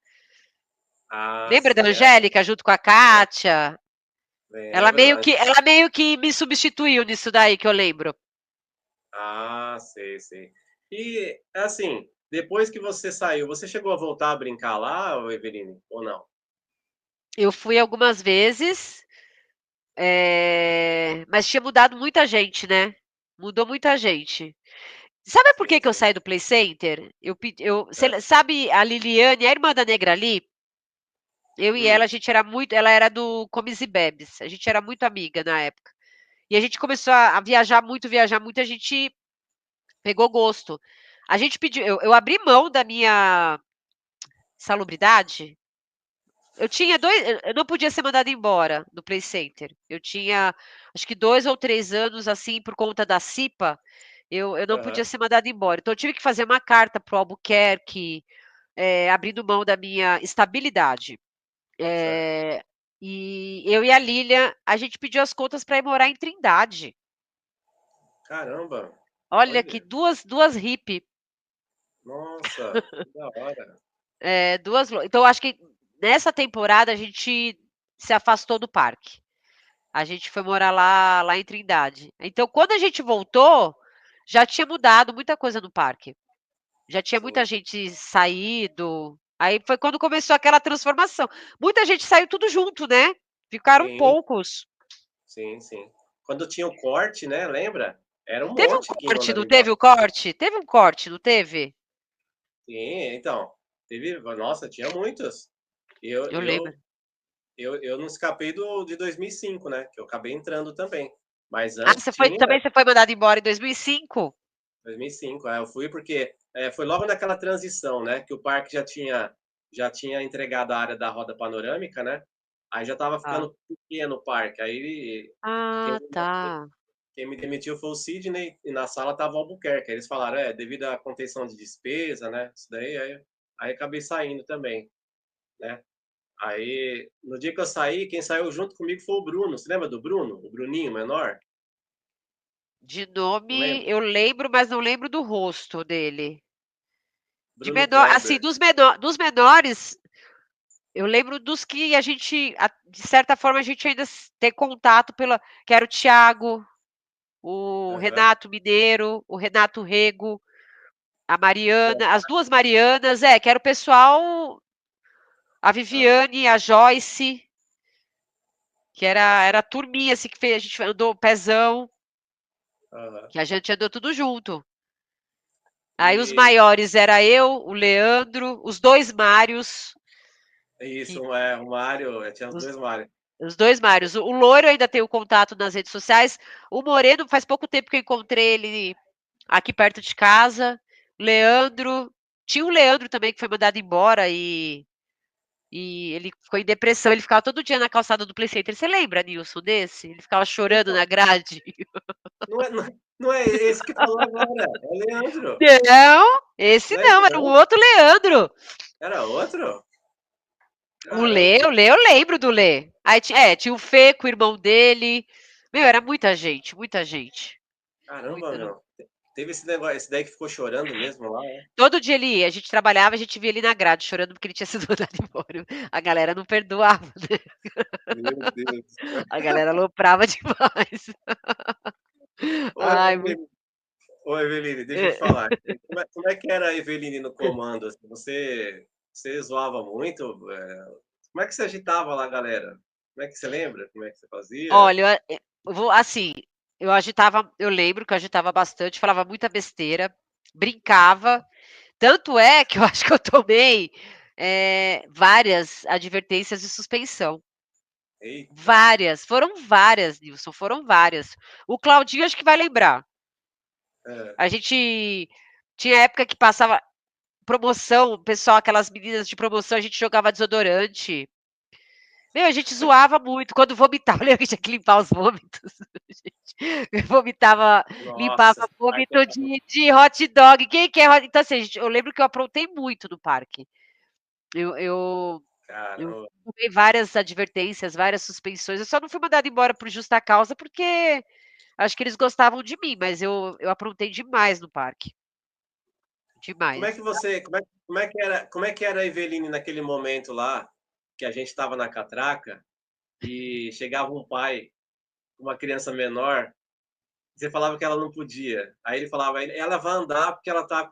Lembra da certo. Angélica, junto com a Kátia? Ela meio Lembro. que me substituiu nisso daí que eu lembro. Ah, sei, sei. E, assim, depois que você saiu, você chegou a voltar a brincar lá, ô Eveline, ou não? Eu fui algumas vezes, mas tinha mudado muita gente, né? Mudou muita gente. Sabe por Sim, que que eu sim. saí do Play Center? É. Sabe a Liliane, a irmã da Negrali? Eu e ela, Hum, a gente era muito, ela era do Comes e Bebes, a gente era muito amiga na época. E a gente começou a viajar muito, a gente pegou gosto. A gente pediu, eu abri mão da minha salubridade. Eu não podia ser mandada embora do Play Center. Eu tinha, acho que 2 ou 3 anos, assim, por conta da CIPA, eu não podia aham, ser mandada embora. Então eu tive que fazer uma carta para o Albuquerque, abrindo mão da minha estabilidade. certo. E eu e a Lilian, a gente pediu as contas para ir morar em Trindade. Caramba, Olha que olha, duas hippie, nossa, que da hora. 2 então acho que nessa temporada a gente se afastou do parque. A gente foi morar lá em Trindade. Então quando a gente voltou, já tinha mudado muita coisa no parque. Já tinha muita Sim, gente saído, aí foi quando começou aquela transformação. Muita gente saiu tudo junto, né, ficaram sim, poucos. sim, sim. Quando tinha o corte, né, lembra? Era um Teve um monte que ia corte, mandado não teve embora. o corte? Teve um corte, não teve? Sim, então, nossa, tinha muitos. E eu, Eu lembro. eu, eu não escapei de 2005, né, que eu acabei entrando também. Mas Ah, antes tinha, você foi mandado embora em 2005? 2005, eu fui porque foi logo naquela transição, né, que o parque já tinha entregado a área da roda panorâmica, né, aí já estava Ah. ficando pequeno o parque, aí quem, Ah, tá. quem me demitiu foi o Sidney e na sala estava o Albuquerque, aí eles falaram, devido à contenção de despesa, né, isso daí, aí acabei saindo também, né, aí no dia que eu saí, quem saiu junto comigo foi o Bruno, você lembra do Bruno? O Bruninho menor? De Não nome lembra? eu lembro, mas não lembro do rosto dele. De Bruno menor, assim, Kleber. dos menores, eu lembro dos que a gente, de certa forma, a gente ainda tem contato que era o Thiago, o Aham. Renato Mineiro, o Renato Rego, a Bom, Mariana, as 2 Marianas, que era o pessoal, a aham, Viviane, a Joyce, que era sim. a turminha, assim, que fez, a gente andou pezão, Aham. que a gente andou tudo junto. Aí os E maiores era eu, o Leandro, os 2 Mários, que isso, o Mário, tinha os os dois Mário. os 2 Mários. O loiro ainda tem o contato nas redes sociais, o moreno faz pouco tempo que eu encontrei ele aqui perto de casa. Leandro tinha um Leandro também que foi mandado embora e ele ficou em depressão, ele ficava todo dia na calçada do Play Center. Você lembra, Nilson, desse? Ele ficava chorando Então, na grade. não é esse que falou agora, é o Leandro. Não, esse Não é esse não, era um não? outro Leandro. Era outro? O Caramba, Lê, eu lembro do Lê. Aí tinha o Fê com o irmão dele. Meu, era muita gente, muita gente. caramba, Muita, meu. Teve esse negócio, esse daí que ficou chorando mesmo lá, né? todo dia ele ia, a gente trabalhava, a gente via ele na grade chorando porque ele tinha sido mandado embora. A galera não perdoava, né? Meu Deus. A galera aloprava demais. Ô, Ai, muito. ô, Eveline, deixa eu te falar. Como é que era a Eveline no comando? Assim? Você zoava muito? Como é que você agitava lá, galera? Como é que você lembra? Como é que você fazia? Olha, eu vou assim, eu agitava, eu lembro que eu agitava bastante, falava muita besteira, brincava. Tanto é que eu acho que eu tomei várias advertências de suspensão. Eita. Várias, foram várias, Nilson, foram várias. O Claudinho acho que vai lembrar. É. A gente tinha época que passava promoção, o pessoal, aquelas meninas de promoção, a gente jogava desodorante. Meu, a gente zoava muito. Quando vomitava, lembra que tinha que limpar os vômitos? Gente, vomitava, limpava Nossa, ai, vômito de hot dog. Quem quer hot... Então, assim, eu lembro que eu aprontei muito no parque. Eu, eu, eu caramba. tomei várias advertências, várias suspensões. Eu só não fui mandada embora por justa causa, porque acho que eles gostavam de mim, mas eu aprontei demais no parque. Como é que Demais. você, como é que era a Eveline naquele momento lá, que a gente estava na catraca? e chegava um pai com uma criança menor, você falava que ela não podia. Aí ele falava, ela vai andar porque ela tá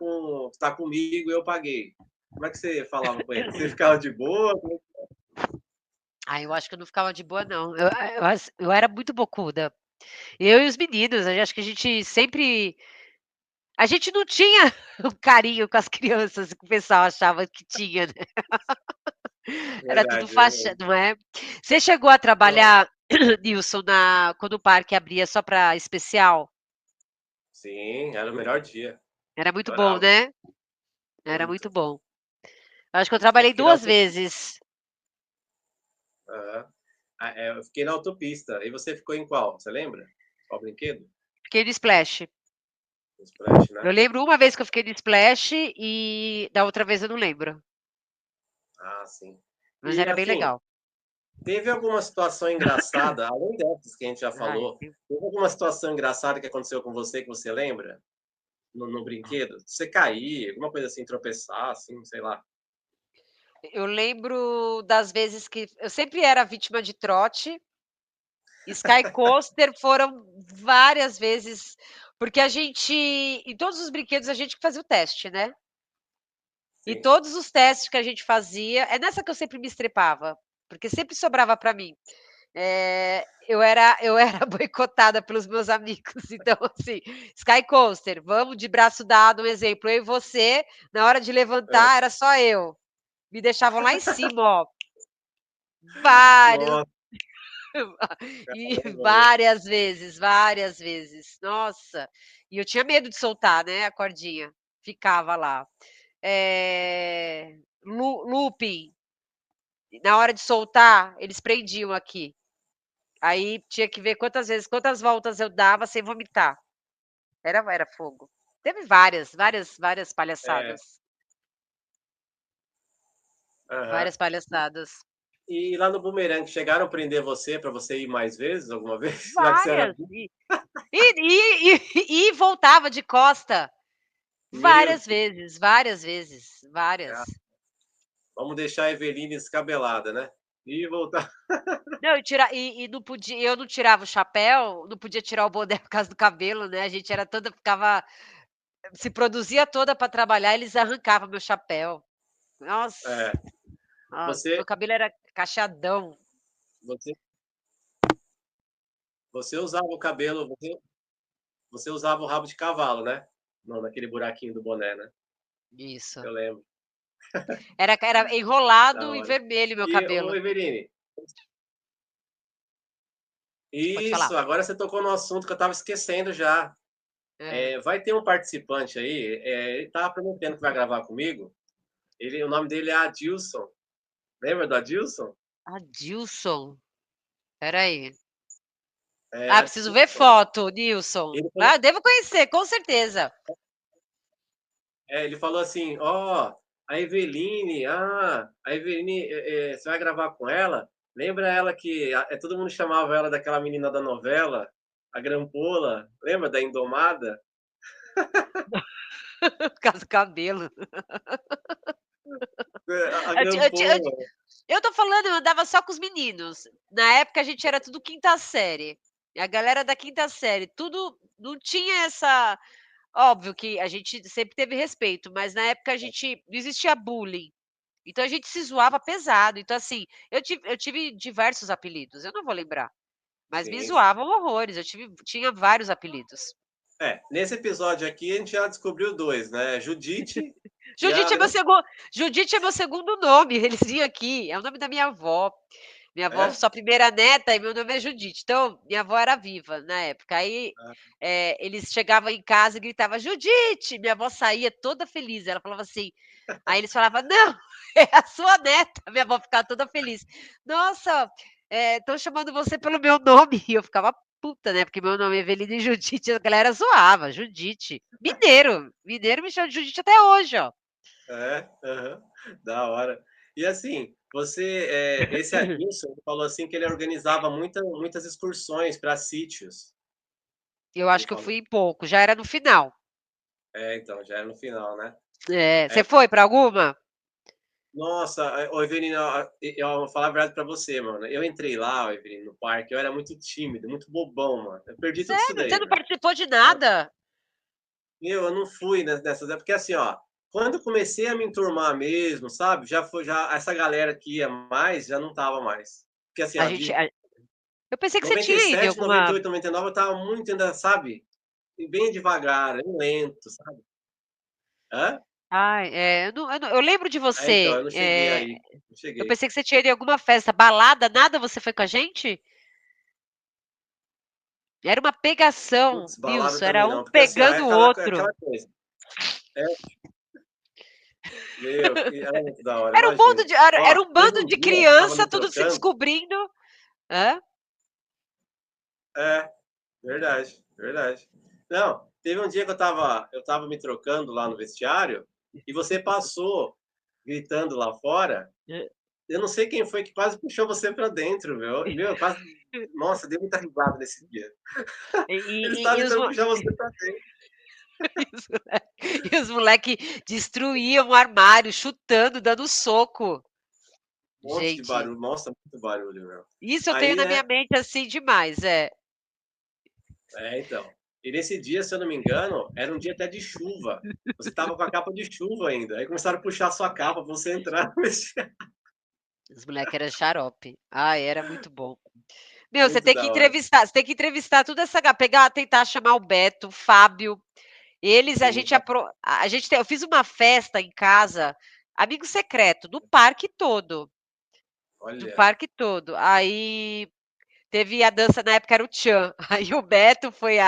comigo e eu paguei. Como é que você falava com ele? Você ficava de boa? Ah, eu acho que eu não ficava de boa não. Eu era muito bocuda. Eu e os meninos, acho que a gente sempre a gente não tinha um carinho com as crianças que o pessoal achava que tinha, né. Era tudo Verdade, faixa, verdade. não é. Você chegou a trabalhar, Nilson, quando o parque abria só para especial? Sim, era o melhor dia. Era muito bom, Adorava. né. Era muito Muito. bom. Acho que eu Eu trabalhei fiquei na 2 autopista. vezes. Eu fiquei na autopista. E você ficou em qual? Você lembra? Qual brinquedo? Fiquei no Splash. No Splash, Eu né? lembro uma vez que eu fiquei no Splash e da outra vez eu não lembro, Ah, sim. mas E era bem assim, legal. teve alguma situação engraçada, além dessas que a gente já Ai, falou, teve alguma situação engraçada que aconteceu com você que você lembra? No brinquedo? Você cair, alguma coisa assim, tropeçar, assim, sei lá. eu lembro das vezes que eu sempre era vítima de trote. Sky Coaster foram várias vezes, porque a gente em todos os brinquedos a gente que fazia o teste, né. E Sim. todos os testes que a gente fazia é nessa que eu sempre me estrepava, porque sempre sobrava para mim. Eu era boicotada pelos meus amigos, então assim, Sky Coaster, vamos de braço dado, um exemplo, eu e você, na hora de É. levantar era só eu. Me deixavam lá em cima, ó, vários Nossa, e caramba, meu. várias vezes. Nossa, e eu tinha medo de soltar, né, a cordinha, ficava lá. Looping, na hora de soltar, eles prendiam aqui. Aí tinha que ver quantas voltas eu dava sem vomitar. Era fogo. Teve várias É, palhaçadas, aham. várias palhaçadas. E lá no Boomerang, chegaram a prender você para você ir mais vezes, alguma vez? Já que você era. Várias. E voltava de costa. Meu Várias vezes, várias. Deus, vamos deixar a Eveline descabelada, né? E voltar. Não, e não podia eu não tirava o chapéu, não podia tirar o boné por causa do cabelo, né, a gente era toda ficava se produzia toda para trabalhar, eles arrancavam meu chapéu. Nossa, É, nossa, meu você, cabelo era cacheadão. você, você usava o cabelo, você usava o rabo de cavalo, né? Não, naquele buraquinho do boné, né? Isso. Eu lembro. Era Da enrolado e hora. vermelho meu E, ô, cabelo. Eveline, Pode falar. isso, agora você tocou no assunto que eu estava esquecendo já. Hã. Vai ter um participante aí, ele estava prometendo que vai gravar comigo. O nome dele é Adilson. Lembra do Adilson? Adilson, espera aí. É, Ah, preciso ver Adilson. foto, Nilson. Ele falou, Ah, devo conhecer, com certeza. ele falou assim, ó, a Eveline, você vai gravar com ela? Lembra ela que todo mundo chamava ela daquela menina da novela, a Grampola? Lembra da Indomada? Por causa do cabelo. A Eu ti eu ti eu ti Grampola. eu tô falando, eu andava só com os meninos. Na época a gente era tudo quinta série. A galera da quinta série, tudo não tinha essa óbvio que a gente sempre teve respeito, mas na época a gente não existia bullying, então a gente se zoava pesado. Então assim, eu tive diversos apelidos, eu não vou lembrar, mas me Sim, sim. zoavam horrores, tinha vários apelidos. Nesse episódio aqui a gente já descobriu dois, né? Judite e a Judite é meu segundo Judite é meu segundo nome, eles vinham aqui, é o nome da minha avó. Minha avó É? sou a primeira neta e meu nome é Judite, então minha avó era viva na época, aí, Ah, eles chegavam em casa e gritavam: "Judite", minha avó saía toda feliz, ela falava assim aí eles falavam: "Não, é a sua neta", minha avó ficava toda feliz. "Nossa, estão chamando você pelo meu nome", e eu ficava puta, né, porque meu nome é Evelina e Judite, a galera zoava, Judite. Mineiro me chama de Judite até hoje, ó. aham, da hora. E assim, esse Adilson ele falou assim que ele organizava muitas excursões para sítios. Eu Ele acho que eu falou. fui em pouco, já era no final. Então, já era no final, né? É, É, você foi pra alguma? Nossa, ô Evelino, eu vou falar a verdade pra você, mano. Eu entrei lá, ô, Evelino, no parque, eu era muito tímido, muito bobão, mano. Eu perdi tudo isso Sério? Você daí, não meu. participou de nada? Eu não fui nessas, porque assim, ó, quando eu comecei a me enturmar mesmo, sabe? Já essa galera que ia mais, já não tava mais. Porque assim, A ó, gente, de eu pensei que você tinha ido em 97, alguma. 98, 99, eu tava muito ainda, sabe? Bem devagar, bem lento, sabe? Hã? Ai, eu lembro de Então, você. eu não cheguei aí. Não Eu cheguei. pensei que você tinha ido em alguma festa, balada, nada. Você foi com a gente? Era uma pegação, Putz, balada Nilson. Era também um não. Porque assim, ó, é pegando o outro. aquela coisa. É, meu, era muito da hora, Era um bando imagina. de, era Ó, um teve bando um de dia que eu tava criança, me tudo se trocando. descobrindo. Hã? É, verdade, verdade. Não, teve um dia que eu tava me trocando lá no vestiário e você passou gritando lá fora. Eu não sei quem foi que quase puxou você pra dentro, meu. Meu, quase. Nossa, dei muita risada nesse dia. E, Eles e- estavam e os, tentando puxar você pra dentro. e os moleque destruíam o armário, chutando, dando soco. Um monte de Gente, barulho. Nossa, muito barulho, meu. isso eu tenho Aí, na minha né? mente assim demais, é. Então. E nesse dia, se eu não me engano, era um dia até de chuva. Você tava com a capa de chuva ainda. Aí começaram a puxar a sua capa pra você entrar no vestiário. Os moleques eram xarope. Ai, era muito bom. Meu, Muito da hora. você tem que entrevistar toda essa pegar, tentar chamar o Beto, o Fábio. Eles, a Sim, gente, a gente, eu fiz uma festa em casa, amigo secreto, do olha. parque todo. Aí teve a dança, na época era o Tchan. Aí o Beto foi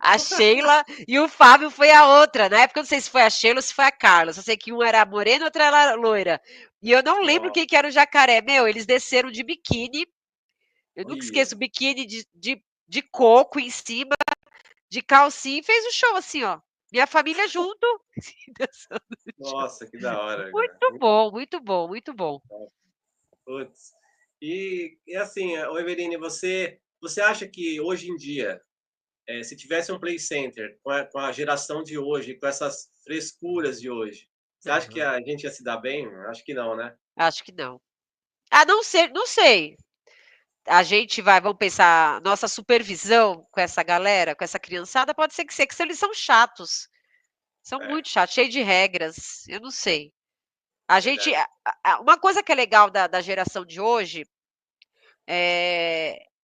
a Sheila e o Fábio foi a outra. Na época eu não sei se foi a Sheila ou se foi a Carla. Só sei que um era morena e outra era loira. E eu não lembro Ó, quem que era o jacaré. Meu, eles desceram de biquíni. Eu nunca olha. esqueço, biquíni de coco em cima, de calcinha, e fez o show assim, ó. Minha família junto. Nossa, que da hora, cara. Muito Muito bom, muito bom, muito bom. bom. Putz. E assim, ô Everine, você acha que hoje em dia, se tivesse um play center com a geração de hoje, com essas frescuras de hoje, você acha que Não, a gente ia se dar bem? Acho que não, né? acho que não. A não ser, não sei. A gente vamos pensar, nossa supervisão com essa galera, com essa criançada, pode ser que eles são chatos. São É, muito chatos, cheios de regras. Eu não sei. A gente, verdade. uma coisa que é legal da geração de hoje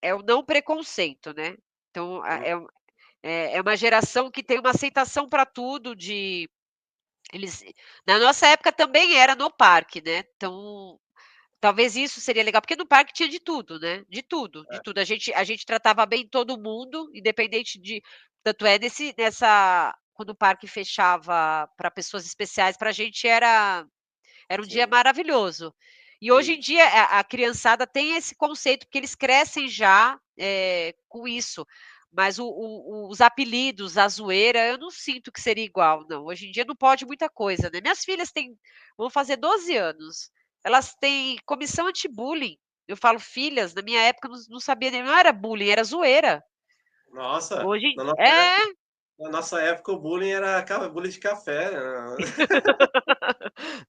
é o não preconceito, né? Então, Hum, é uma geração que tem uma aceitação para tudo de eles na nossa época também era no parque, né, então, talvez isso seria legal, porque no parque tinha de tudo, né, de tudo, de é, tudo. A gente tratava bem todo mundo, independente de tanto é nessa quando o parque fechava para pessoas especiais, para a gente era um dia sim, maravilhoso. E hoje sim. em dia a criançada tem esse conceito, porque eles crescem já, com isso. Mas os apelidos, a zoeira, eu não sinto que seria igual, não. Hoje em dia não pode muita coisa, né. Minhas filhas vão fazer 12 anos, elas têm comissão anti-bullying. Eu falo filhas, na minha época não sabia nem não era bullying, era zoeira. Nossa, Hoje na em nossa, é, na nossa época o bullying era bullying de café, né?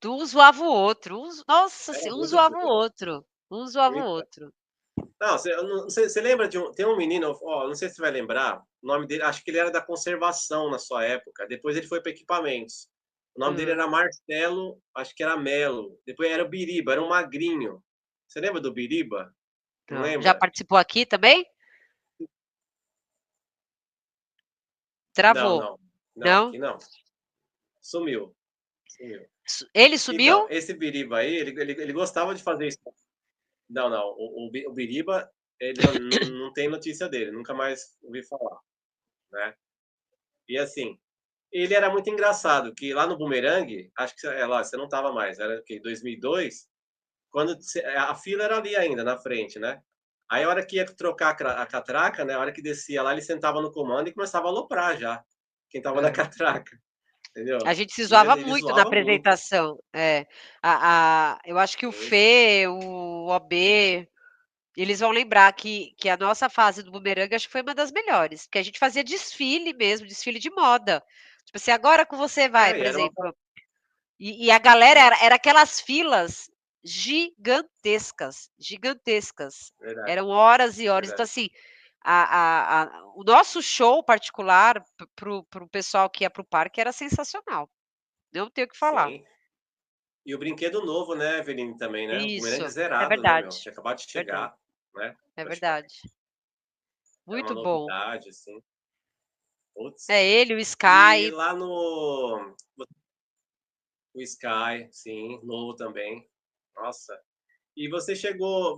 um zoava o outro, nossa Era um muito zoava o doido. outro, um zoava o Muito. outro. Não, você lembra tem um menino, ó, não sei se você vai lembrar, o nome dele, acho que ele era da conservação na sua época, depois ele foi para equipamentos. O nome dele Hã. era Marcelo, acho que era Melo, depois era o Biriba, era um magrinho. Você lembra do Biriba? Não Não. Já lembra? participou aqui também? Não, Travou. não. Não, Não? aqui não. Sumiu, sumiu. Ele Então, sumiu? esse Biriba aí, ele gostava de fazer isso. Não, não, o Biriba, ele não tem notícia dele, nunca mais ouvi falar, né? E assim, ele era muito engraçado, que lá no Boomerang, acho que lá, você não estava mais, era o quê? 2002, quando a fila era ali ainda, na frente, né? Aí a hora que ia trocar a catraca, né? A hora que descia lá, ele sentava no comando e começava a aloprar já, quem tava na É. catraca, A entendeu? gente se Ele, zoava ele muito na zoava muito. apresentação. É. Eu acho que o Muito. Fê, o OB, eles vão lembrar que a nossa fase do Boomerang acho que foi uma das melhores, porque a gente fazia desfile mesmo, desfile de moda. Tipo assim, agora com você vai, É, e por era uma, exemplo. E a galera era aquelas filas gigantescas, gigantescas. Verdade, Eram horas e horas. Então, verdade. assim, o nosso show particular para o pessoal que ia para o parque era sensacional. Não tenho o que falar. Sim. E o brinquedo novo, né, Eveline, também, né? O Bumerangue Isso, é zerado, né, meu? verdade, Tinha acabado de verdade, chegar, né? é Praticamente. verdade. Era uma Muito bom. novidade, assim. Putz. É ele, o E Sky. lá no o Sky, sim, novo também. Nossa. E você chegou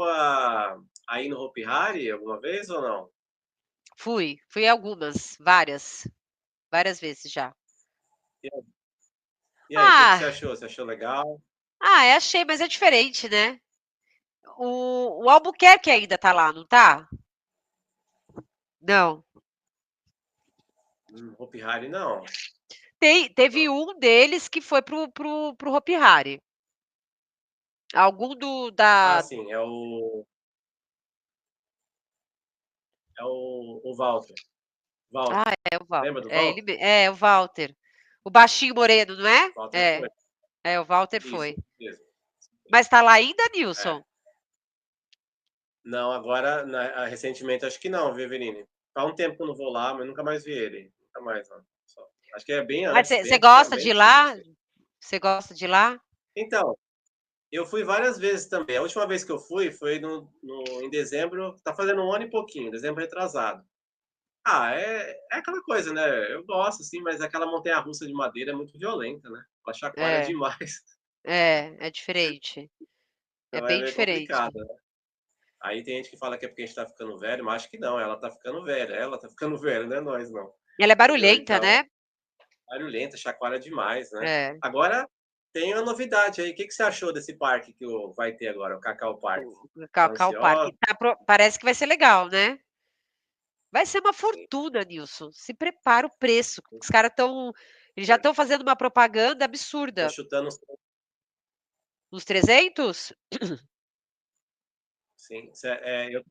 a ir no Hopi Hari alguma vez ou não? Fui algumas, várias vezes já. E e aí, o que que você Ah, achou? Você achou legal? achei, mas é diferente, né? O Albuquerque ainda tá lá, não tá? Não. Hopi Hari não. Teve um deles que foi pro Hopi Hari. Algum Ah, da. sim, é o Walter. Walter. É o Walter. Lembra do Walter? É o Walter. O baixinho moreno, não é? Walter foi. O Walter Isso foi. mesmo. Mas tá lá ainda, Nilson? É. Não, agora, recentemente, acho que não, viu, Eveline? Faz um tempo que eu não vou lá, mas nunca mais vi ele. Nunca mais, não. Acho que é Mas bem você gosta de ir antigamente lá? isso. Você gosta de ir lá? Então, eu fui várias vezes também. A última vez que eu fui foi em dezembro, tá fazendo um ano e pouquinho, dezembro retrasado. Ah, é aquela coisa, né? Eu gosto, assim, mas aquela montanha-russa de madeira é muito violenta, né? Ela chacoalha É, demais, é diferente. É então é bem meio diferente. complicado. Aí tem gente que fala que é porque a gente tá ficando velho, mas acho que não, ela tá ficando velha. Ela tá ficando velha, não é nós, não. Ela é Entendeu? barulhenta, Então, né? barulhenta, chacoalha demais, né? É. Agora, tem uma novidade aí. O que que você achou desse parque que vai ter agora, o Cacau Park? O Tá Cacau ansiosa? Park. Parece que vai ser legal, né? Vai ser uma Sim. fortuna, Nilson. Se prepara o preço. Os caras estão. Eles já estão fazendo uma propaganda Tô absurda. chutando, Uns 300? sim. Eu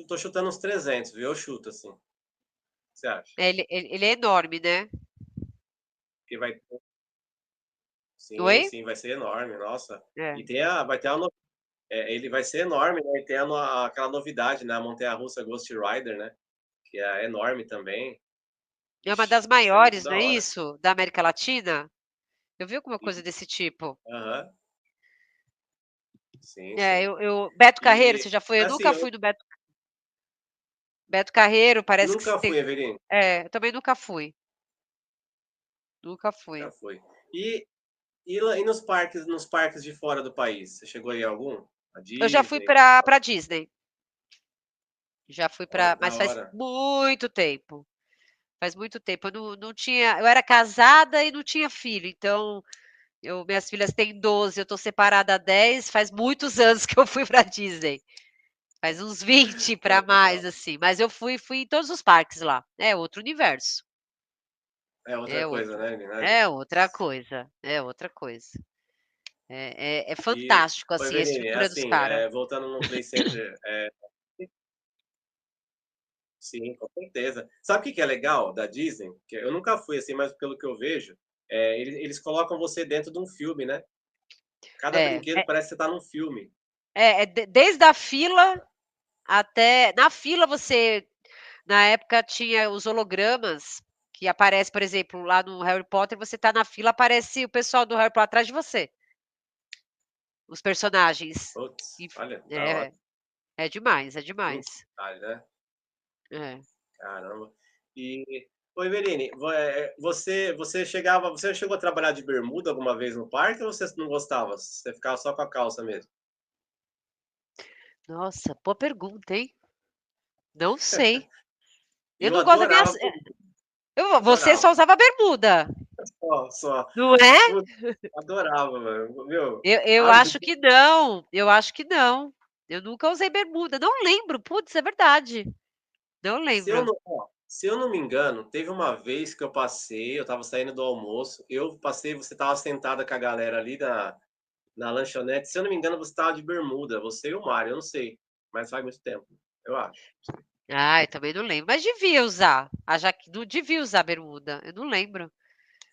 tô chutando uns 300, viu? Eu chuto, assim. O que você acha? Ele é enorme, né? Que vai. Sim, Oi? sim, vai ser enorme, nossa. É. E vai ter ele vai ser enorme, né? E tem aquela novidade, né? A montanha-russa Ghost Rider, né? Que é enorme também. É uma Ixi, das vai ser muito maiores, não da é hora. isso? Da América Latina? Eu vi alguma coisa Uhum. desse tipo. Aham. Sim, É, sim. Beto Carreiro, você E, já foi? Eu assim, nunca eu fui no Beto Carreiro, parece que nunca fui, Everine. eu também nunca fui. Nunca Já fui. fui. E nos parques de fora do país? Você chegou aí a algum? A Eu já fui Disney? para Disney. Já fui Olha que mas da faz hora. muito tempo. Faz muito tempo. Eu não tinha, eu era casada e não tinha filho, então minhas filhas têm 12, eu tô separada há 10, faz muitos anos que eu fui para Disney. Faz uns 20 para Pô, mais legal. assim, mas eu fui em todos os parques lá. É outro universo. É outra É coisa, outro. né, Lina? É outra coisa. É outra coisa. É E, fantástico oi, assim a Everine, estrutura dos assim, caras. voltando no Play Center, sim, com certeza. Sabe o que que é legal da Disney? Que eu nunca fui assim, mas pelo que eu vejo, eles colocam você dentro de um filme, né? Cada É, brinquedo parece que você tá num filme. desde a fila até na fila você na época tinha os hologramas que aparece, por exemplo, lá no Harry Potter, você tá na fila, aparece o pessoal do Harry Potter atrás de você, os personagens. Putz, Enfim, olha, da hora. é demais, é Que muito demais. detalhe, né? É. Caramba. E, oi, Veline, você chegou a trabalhar de bermuda alguma vez no parque ou você não gostava? Você ficava só com a calça mesmo? Nossa, boa pergunta, hein? Não sei. Eu Eu não gosto da minha. adorava, Você só adorava. usava bermuda, Só. não é? Putz, adorava, mano. Meu, Eu ah, acho que não. Eu acho que não. Eu nunca usei bermuda. Não lembro. Putz, é verdade. Não lembro. se eu não me engano, teve uma vez que eu tava saindo do almoço, eu passei, você tava sentada com a galera ali na lanchonete, se eu não me engano, você tava de bermuda, você e o Mário, eu não sei, mas faz muito tempo, eu acho. Eu também não lembro. Mas devia usar. A Jaque não devia usar bermuda. Eu não lembro.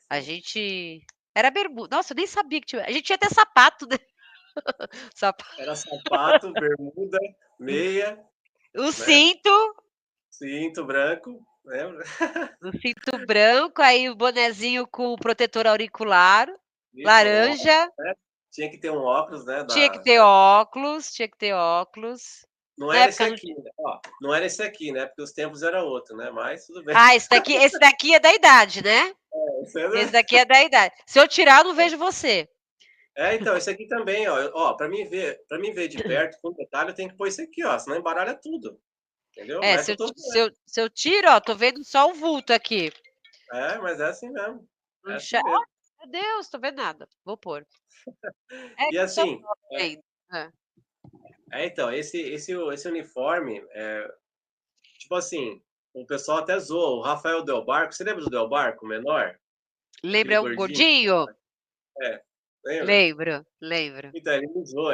A Sim. gente. Era bermuda. Nossa, eu nem sabia que tinha. A gente tinha até sapato, né? Era sapato, bermuda, meia, O né? cinto Branco, lembra? branco, aí o bonezinho com o protetor auricular, Isso, óculos, laranja. né? Tinha que ter um óculos, né? Tinha que ter óculos, tinha que ter óculos. Não Na era esse época não aqui, né? Ó, não era esse aqui, né? Porque os tempos eram outros, né? Mas tudo bem. Ah, esse daqui é da idade, né? Esse é, Esse daqui é da idade. Se eu tirar, eu não vejo você. então, esse aqui também, ó, para mim ver de perto, com detalhe, eu tenho que pôr esse aqui, ó, senão embaralha tudo. Entendeu? É, Mas se eu eu, tô se eu tiro, ó, tô vendo só o vulto aqui. mas é assim mesmo. É assim Ó, mesmo. meu Deus, tô vendo nada. Vou pôr. É E que eu sou assim, jovem ainda. então, esse uniforme, tipo assim, o pessoal até zoa, o Rafael Del Barco, você lembra do Del Barco, o menor? Aquele Lembra um gordinho? gordinho? É, lembra? Lembro. Então,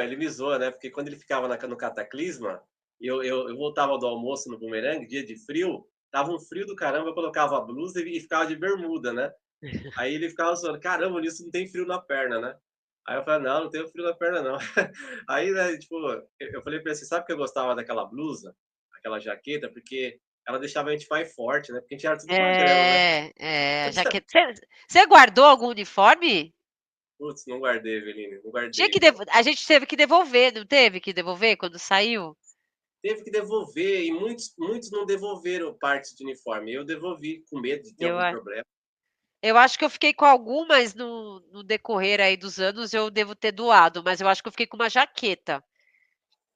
ele me zoa, né? Porque quando ele ficava no Cataclisma, eu voltava do almoço no Bumerangue, dia de frio, tava um frio do caramba, eu colocava a blusa e ficava de bermuda, né? Aí ele ficava zoando, caramba, nisso não tem frio na perna, né? Aí eu falei, não tenho frio na perna, não. Aí, né, tipo, eu falei pra ele, você sabe que eu gostava daquela blusa, aquela jaqueta, porque ela deixava a gente mais forte, né? Porque a gente era tudo magrelo, né? Jaqueta. Você guardou algum uniforme? Putz, não guardei, Eveline, não Tinha que guardei. a gente teve que devolver, não teve que devolver quando saiu? Teve que devolver, e muitos não devolveram partes de uniforme. Eu devolvi, com medo de ter Eu, algum a- problema. eu acho que eu fiquei com algumas no decorrer aí dos anos, eu devo ter doado, mas eu acho que eu fiquei com uma jaqueta.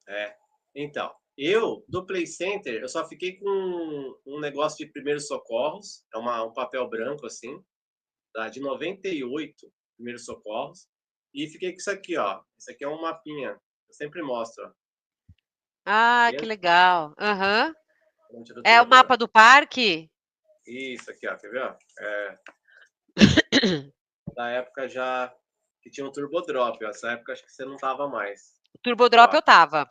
É. Então, eu, do Play Center, eu só fiquei com um negócio de primeiros socorros, um papel branco, assim, de 98, primeiros socorros, e fiquei com isso aqui, ó. Isso aqui é um mapinha, eu sempre mostro, ó. Tá Ah, que vendo? legal. Aham. Durante o É o terror. mapa do parque? Isso aqui, ó, quer ver? Ó? Da época já que tinha um Turbo Drop, ó. Essa época acho que você não tava mais. Turbo Eu Drop eu acho. tava.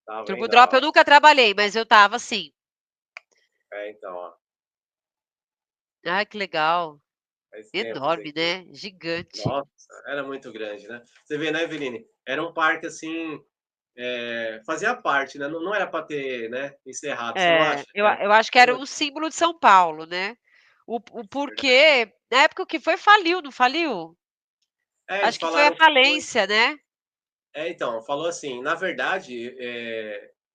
Tava Turbo ainda, Drop eu ó. nunca trabalhei, mas eu tava sim. Então, ó. Ah, que legal. Faz tempos Enorme, aqui. né? Gigante. Nossa, era muito grande, né? Você vê, né, Eveline? Era um parque assim, fazia parte, né? Não era para ter, né, encerrado, você não É, acha? Era, eu acho que era um símbolo de São Paulo, né? O porquê, na época o que foi faliu, não faliu? eles Acho que foi a falaram que foi. falência, né? Então, falou assim, na verdade,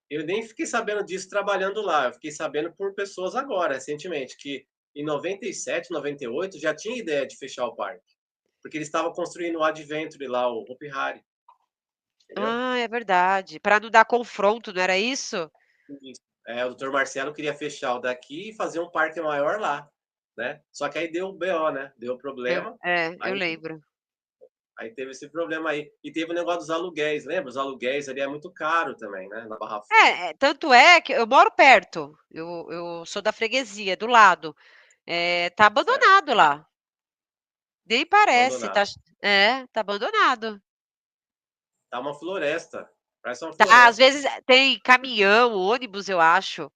eu nem fiquei sabendo disso trabalhando lá, eu fiquei sabendo por pessoas agora, recentemente, que em 97, 98 já tinha ideia de fechar o parque, porque eles estavam construindo o Adventure lá, o Hopi Hari, entendeu? Ah, é verdade. Para não dar confronto, não era isso? Isso. O doutor Marcelo queria fechar o daqui e fazer um parque maior lá, né? Só que aí deu o BO, né? Deu problema, Eu aí, lembro. aí teve esse problema aí. E teve o negócio dos aluguéis, lembra? Os aluguéis ali é muito caro também, né? Na Barra Funda. Tanto é que eu moro perto. Eu sou da freguesia, do lado. Tá Certo, abandonado lá. Nem parece. abandonado. Tá abandonado. Tá uma floresta. Parece uma Tá, às floresta. vezes tem caminhão, ônibus, eu acho.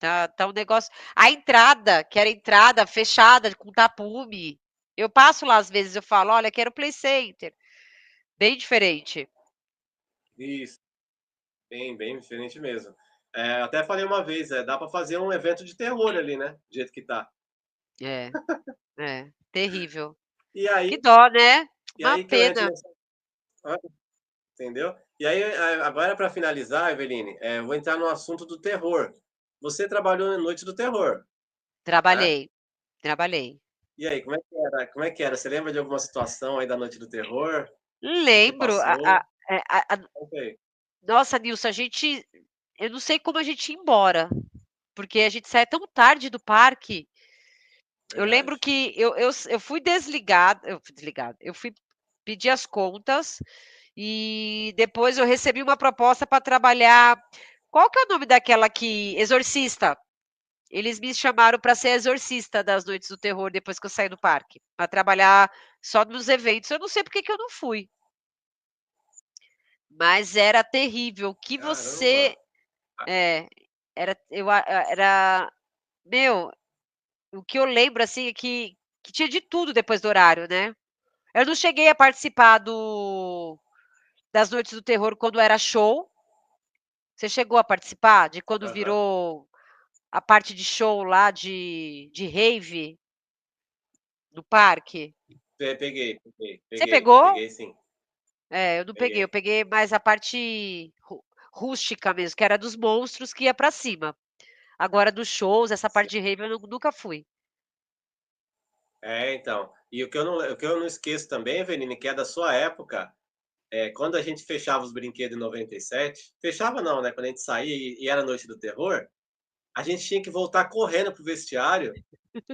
Tá um negócio. A entrada, que era entrada fechada com tapume. Eu passo lá às vezes, eu falo, olha, quero Play Center. Bem diferente. Isso, bem diferente mesmo. Até falei uma vez, dá para fazer um evento de terror ali, né? Do jeito que tá. É, terrível. E Que aí, dó, né? e Uma aí que eu entro pena. nessa. Entendeu? E aí, agora para finalizar, Eveline, eu vou entrar no assunto do terror. Você trabalhou na Noite do Terror, né? Trabalhei, trabalhei. E aí, como é que era? Como é que era? Você lembra de alguma situação aí da Noite do Terror que você Lembro. passou? Conta aí. Nossa, Nilson, eu não sei como a gente ia embora, porque a gente sai tão tarde do parque. Eu lembro Verdade. que eu fui desligada, eu fui pedir as contas e depois eu recebi uma proposta para trabalhar. Qual que é o nome daquela que exorcista? Eles me chamaram para ser exorcista das Noites do Terror depois que eu saí do parque, para trabalhar só nos eventos. Eu não sei por que que eu não fui, mas era terrível. O que você Caramba! Ah, é, era meu, o que eu lembro assim é que tinha de tudo depois do horário, né? Eu não cheguei a participar das Noites do Terror quando era show. Você chegou a participar de quando Aham. virou a parte de show lá de rave no parque? Você pegou? Peguei sim, Eu não peguei, eu peguei. peguei mais a parte rústica mesmo, que era dos monstros que ia pra cima. Agora dos shows, essa parte de rave eu nunca fui. Então. E o que eu não esqueço também, Eveline, que é da sua época, quando a gente fechava os brinquedos em 97, fechava não, né? Quando a gente saía e era Noite do Terror, a gente tinha que voltar correndo pro vestiário,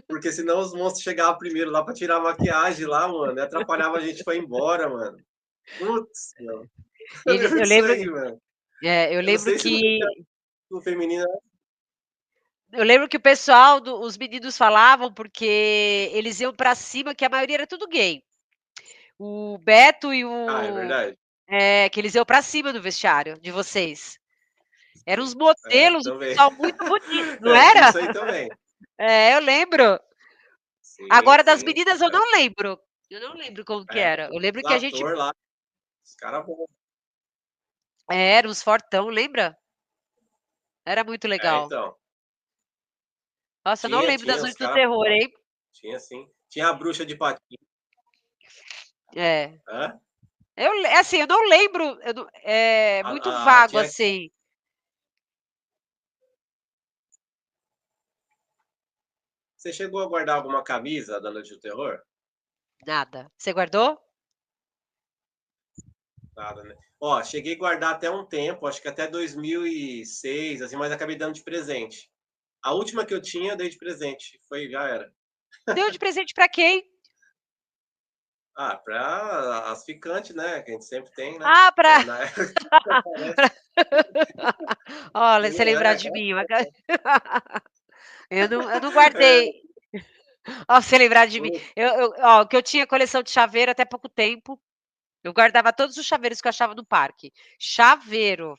porque senão os monstros chegavam primeiro lá para tirar a maquiagem lá, mano, e atrapalhava a gente para ir embora, mano. Putz, meu. Eu Eles, lembro eu disso lembro, aí, mano. eu Eu não lembro sei se que no feminino. o pessoal, os meninos falavam porque eles iam pra cima, que a maioria era tudo gay. O Beto e Ah, é verdade. que eles iam pra cima do vestiário de vocês. Eram uns É, modelos, o também. pessoal muito bonito, não Tinha era? isso aí também. Eu lembro. Sim, Agora das sim. meninas eu não lembro. Eu não lembro como que era. Eu lembro Os que a gente atores lá, os caras bons. era uns fortão, lembra? Era muito legal. Então. Nossa, eu não lembro das Tinha os Noites do caras. Terror, hein? Tinha sim. Tinha a bruxa de patinho. É. Hã? Assim, eu não lembro, é muito vago, Tinha. assim. Você chegou a guardar alguma camisa da Noite do Terror? Nada. Você guardou? Nada, né? Ó, cheguei a guardar até um tempo, acho que até 2006, assim, mas acabei dando de presente. A última que eu tinha, eu dei de presente. Já era. Deu de presente pra quem? Pra as ficantes, né? Que a gente sempre tem, né? Ah, pra Na época, né? olha, você lembrar de mim. Eu não guardei. Ó, você lembrar de mim. Que eu tinha coleção de chaveiro até pouco tempo. Eu guardava todos os chaveiros que eu achava no parque. Chaveiro.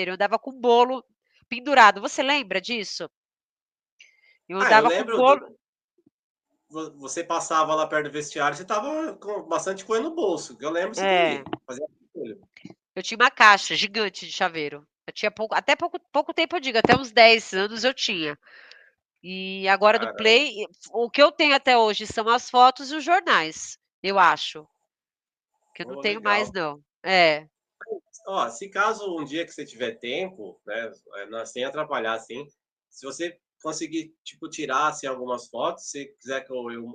Eu andava com bolo pendurado. Você lembra disso? Eu Eu andava com lembro bolo. você passava lá perto do vestiário, você tava com bastante coisa no bolso. Eu lembro isso É, daí. Fazia barulho. eu tinha uma caixa gigante de chaveiro. Eu tinha até pouco tempo, eu digo, até uns 10 anos eu tinha. E agora do Caramba. Play, o que eu tenho até hoje são as fotos e os jornais, eu acho. Que eu não Pô, tenho mais, legal. não. É, Ó, se caso um dia que você tiver tempo, né, sem atrapalhar, assim, se você conseguir, tipo, tirar, assim, algumas fotos, se quiser que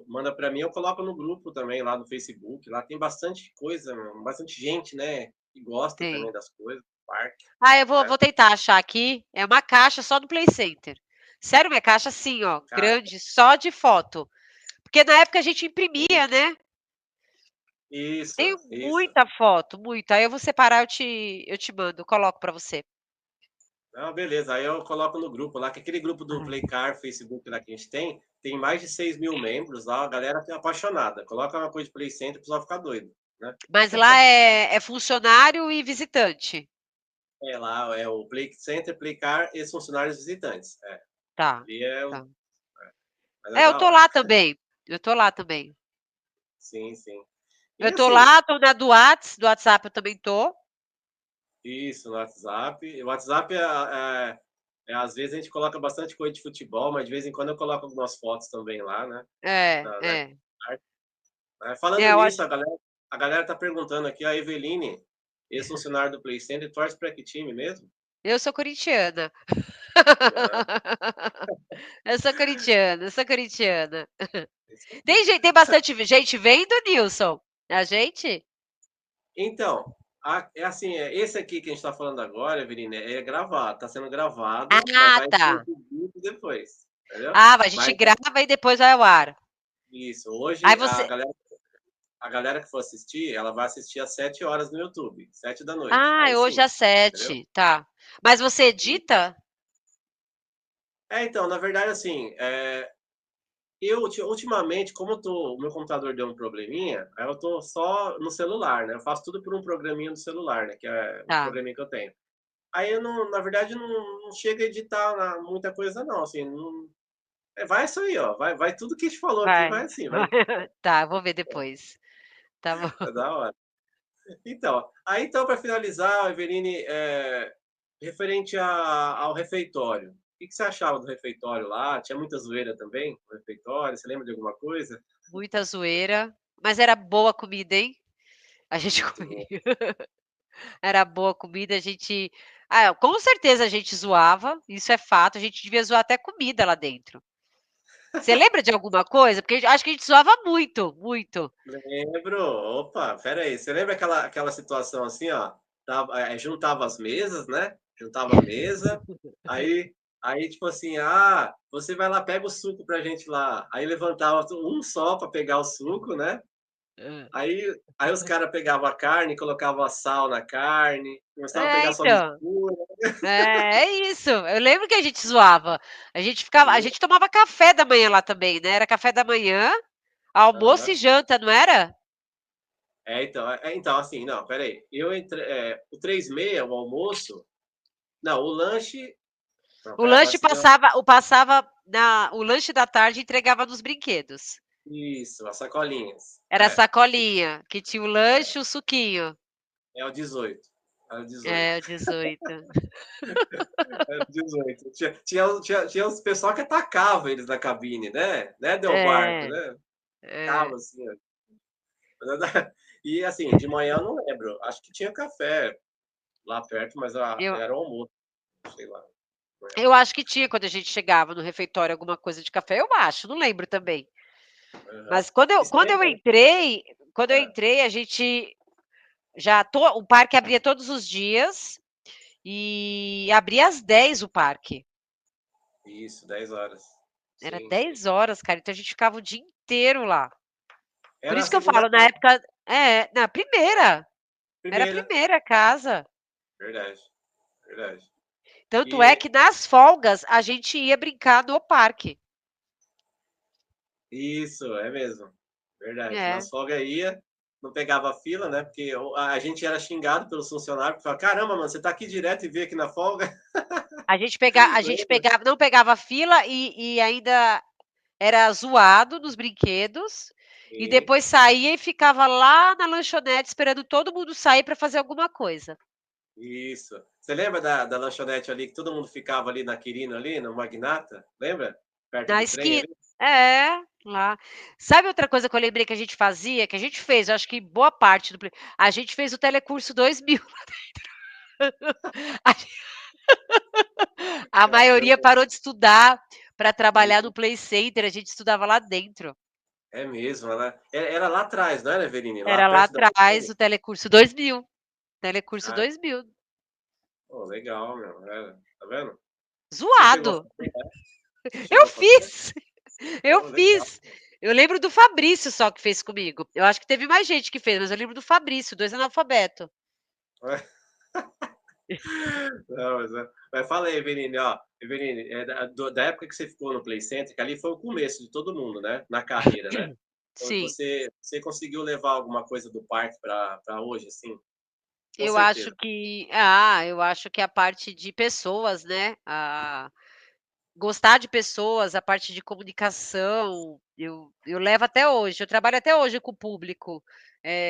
manda para mim, eu coloco no grupo também, lá no Facebook, lá tem bastante coisa, bastante gente, né, que gosta também tem. das coisas, do parque, Eu vou, né, vou tentar achar aqui. É uma caixa só do Play Center. Sério, uma caixa assim, ó, cara, grande, só de foto. Porque na época a gente imprimia, né? Tenho isso. muita foto, muita. Aí eu vou separar, eu te mando, coloco para você. Não, beleza, aí eu coloco no grupo lá, que aquele grupo do Ah. Playcar, Facebook lá que a gente tem mais de 6 mil membros lá, a galera é apaixonada. Coloca uma coisa de Play Center, o pessoal fica doido, né? Mas lá é funcionário e visitante. Lá é o Play Center, Playcar e os funcionários visitantes. Tá, Ali é o. tá. Mas é Eu da tô hora. lá também. Eu tô lá também. Sim, sim. Eu E tô assim, lá, tô na do WhatsApp eu também tô. isso no WhatsApp. O WhatsApp às vezes a gente coloca bastante coisa de futebol, mas de vez em quando eu coloco algumas fotos também lá, né? É, Da é. Falando Eu nisso, acho a galera tá perguntando aqui, a Eveline, ex-funcionário do Play Center, torce para que time mesmo? eu sou corintiana. Ah, Eu sou corintiana. Tem bastante gente vendo, Nilson? A gente? Então, é assim, esse aqui que a gente está falando agora, Eveline, é gravado, está sendo gravado, mas Ah, vai ser tá. exibido depois, entendeu? A gente Mas grava e depois vai ao ar. isso, Aí hoje você a galera que for assistir, ela vai assistir às 7 horas no YouTube, 7 da noite, aí hoje sim, às entendeu? 7, tá. Mas você edita? Então, na verdade, assim, ultimamente, como o meu computador deu um probleminha, aí eu tô só no celular, né? Eu faço tudo por um programinha no celular, né? Que é um Tá, programinha que eu tenho. Aí eu não, na verdade, não chego a editar muita coisa, não. Assim, não, vai isso aí, ó. Vai tudo que a gente falou aqui, vai. vai assim, vai. Tá, vou ver depois. Tá bom. É da hora. Então, aí então para finalizar, Eveline, referente ao refeitório. O que você achava do refeitório lá? Tinha muita zoeira também no refeitório? Você lembra de alguma coisa? Muita zoeira, mas era boa comida, hein? A gente Muito comia. bom. Era boa comida, a gente com certeza a gente zoava, isso é fato, a gente devia zoar até comida lá dentro. Você lembra de alguma coisa? Porque acho que a gente zoava muito, muito. Lembro. Opa, espera aí. Você lembra aquela situação assim, ó? Juntava as mesas, né? Juntava a mesa, aí, tipo assim, você vai lá, pega o suco pra gente lá. Aí levantava um só para pegar o suco, né? Hã. Aí os caras pegavam a carne, colocavam sal na carne, começavam a É, pegar só então. mistura. É isso. Eu lembro que a gente zoava. A Sim. gente tomava café da manhã lá também, né, era café da manhã, almoço e Aham. janta, não era? Então, assim, não, espera aí. O 3h30, o almoço. Não, o lanche. Não, O pera, agora lanche você deu. o lanche da tarde entregava nos brinquedos. Isso, as sacolinhas. Era a sacolinha, que tinha o lanche e o suquinho. É o 18. É o 18. É, o 18. É o 18. Tinha os pessoal que atacava eles na cabine, né, Del Barco, É, né? é. Tava assim, ó. E assim, de manhã eu não lembro. Acho que tinha café lá perto, mas Eu era o almoço, sei lá. eu acho que tinha quando a gente chegava no refeitório alguma coisa de café, eu acho, não lembro também. Aham. Mas quando E eu você quando eu lembra? entrei quando eu É, entrei, a gente o parque abria todos os dias, e abria às 10 o parque. isso, 10 horas. Era Sim, sim. 10 horas, cara, então a gente ficava o dia inteiro lá. Por Era a isso que eu segunda falo, na casa. época na primeira, era a Primeira. primeira casa. Verdade, verdade. Tanto é E que nas folgas a gente ia brincar no parque. isso, é mesmo. Verdade. É. Nas folgas ia, não pegava fila, né? Porque a gente era xingado pelos funcionários, que falavam, caramba, mano, você tá aqui direto e veio aqui na folga? A gente Lembra? pegava não pegava fila e ainda era zoado nos brinquedos, e Sim, depois saía e ficava lá na lanchonete esperando todo mundo sair para fazer alguma coisa. isso. Você lembra da lanchonete ali, que todo mundo ficava ali na Quirino, ali, no Magnata? Lembra? Perto Na do trem esquina. ali? É, lá. Sabe outra coisa que eu lembrei que a gente fazia, que a gente fez, eu acho que boa parte a gente fez o Telecurso 2000. A gen a maioria Caramba. parou de estudar para trabalhar no Play Center, a gente estudava lá dentro. É mesmo, era lá atrás, não era, Everine? Lá Era lá perto da atrás Ticone? o Telecurso 2000. Telecurso Ah, 2000. pô, legal, meu. Tá vendo? Você chegou a Zoado. fazer? Você Eu chegou a fazer? fiz, eu Pô, legal. fiz. Eu lembro do Fabrício só que fez comigo. Eu acho que teve mais gente que fez, mas eu lembro do Fabrício, 2 analfabeto. Não, mas fala aí, Everine, ó. Everine, da época que você ficou no Play Center, que ali foi o começo de todo mundo, né? Na carreira, né? Então, Sim. você conseguiu levar alguma coisa do parque para hoje, assim? Com Eu acho certeza. que eu acho que a parte de pessoas, né, gostar de pessoas, a parte de comunicação, eu levo até hoje, eu trabalho até hoje com o público.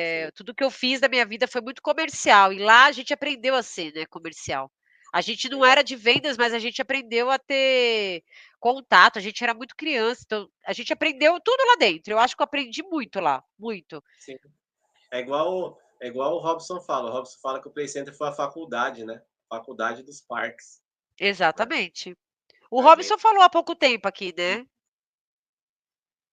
Sim, Tudo que eu fiz da minha vida foi muito comercial, e lá a gente aprendeu a ser, né, comercial. A gente não verdade. era de vendas, mas a gente aprendeu a ter contato, a gente era muito criança, então a gente aprendeu tudo lá dentro. Eu acho que eu aprendi muito lá, muito. Sim. É igual o Robson fala. O Robson fala que o Play Center foi a faculdade, né? Faculdade dos parques, né? Exatamente. O Pra gente. Robson falou há pouco tempo aqui, né.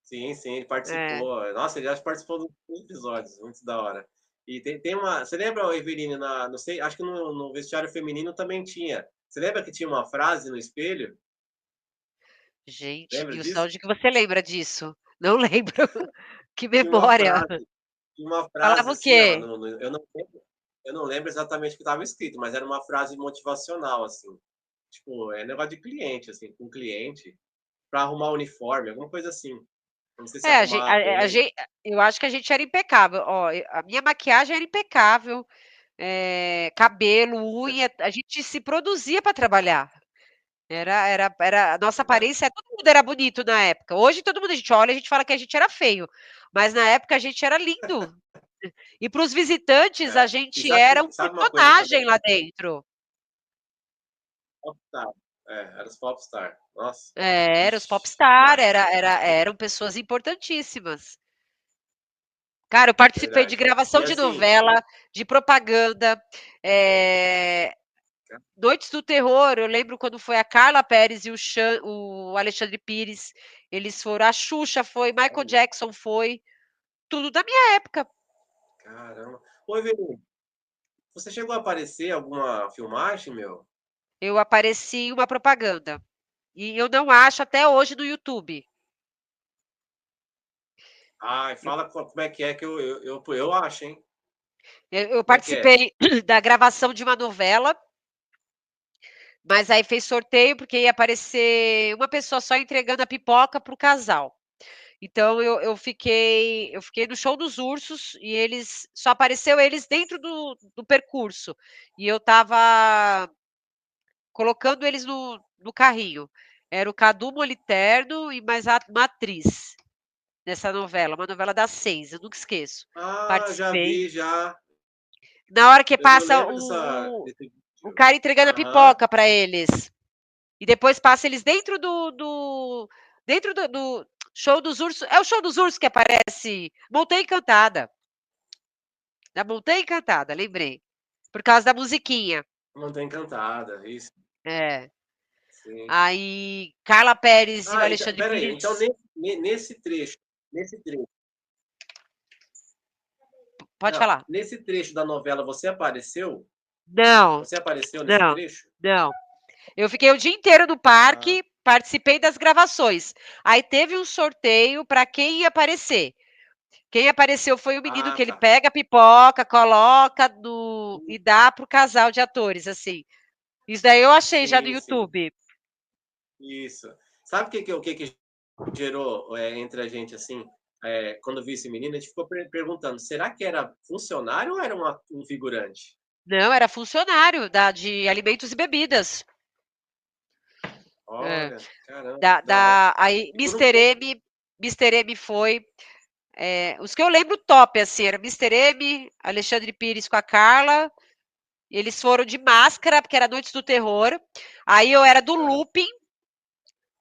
Sim, sim, ele É. participou. Nossa, ele já participou dos episódios, muito da hora. E tem uma. Você lembra, Everine, não sei, acho que no vestiário feminino também tinha. Você lembra que tinha uma frase no espelho? Gente, Lembra Nilson, disso? onde que você lembra disso? Não lembro. Que Tinha uma memória. frase, tinha uma frase Falava o assim, ó. quê? Eu não lembro exatamente o que estava escrito, mas era uma frase motivacional, assim. Tipo, é negócio de cliente, assim, com cliente, para arrumar uniforme, alguma coisa assim. Não sei se É, a gen arrumar a bem. gen eu acho que a gente era impecável. Ó, a minha maquiagem era impecável, cabelo, unha, a gente se produzia para trabalhar. Era a nossa Verdade. aparência, todo mundo era bonito na época. Hoje todo mundo a gente olha, a gente fala que a gente era feio, mas na época a gente era lindo. E para os visitantes, a E gente era um sabe uma coisa personagem também? lá dentro. Popstar. Era os Popstar. Nossa. Era os Ixi, popstar, demais. eram pessoas importantíssimas. Cara, eu participei de Verdade. gravação E de assim, novela, de propaganda, Noites do Terror, eu lembro quando foi a Carla Perez e o Alexandre Pires, eles foram, a Xuxa foi, Michael Jackson foi, tudo da minha época. caramba. Oi, Evelyn, você chegou a aparecer em alguma filmagem, meu? Eu apareci em uma propaganda. E eu não acho até hoje no YouTube. Ai, fala como é que eu acho, hein? Eu Como é que é? participei da gravação de uma novela, mas aí fez sorteio porque ia aparecer uma pessoa só entregando a pipoca para o casal. Então eu fiquei no show dos ursos e eles só apareceu eles dentro do percurso. E eu estava colocando eles no carrinho. Era o Cadu Moliterno e mais uma atriz nessa novela, uma novela das 6, eu nunca esqueço. Ah, já Participei. vi, já. Na hora que Eu passa lembro desse o vídeo. cara entregando a Aham. pipoca para eles. E depois passa eles dentro dentro do show dos ursos. É o show dos ursos que aparece Montanha Encantada. Da Montanha Encantada, lembrei. Por causa da musiquinha. Montanha Encantada, isso. É. Sim. Aí Carla Perez e o Então, Alexandre peraí. Então, Pires. nesse trecho, Pode não, falar. nesse trecho da novela, você apareceu? Não, Você apareceu nesse não, trecho? não. Eu fiquei o dia inteiro no Ah, parque, participei das gravações. Aí teve um sorteio para quem ia aparecer. Quem apareceu foi o menino que ele tá. pega a pipoca, coloca e dá pro casal de atores, assim. Isso daí eu achei já no Sim, sim. YouTube. Isso. Sabe o que gerou entre a gente, assim, quando vi esse menino, a gente ficou perguntando, será que era funcionário ou era um figurante? Não, era funcionário de alimentos e bebidas. É. Olha, caramba, que da hora. Aí E por um pouco. Mister M foi. Os que eu lembro top, assim, era Mister M, Alexandre Pires com a Carla. Eles foram de máscara, porque era Noites do Terror. Aí eu era do looping.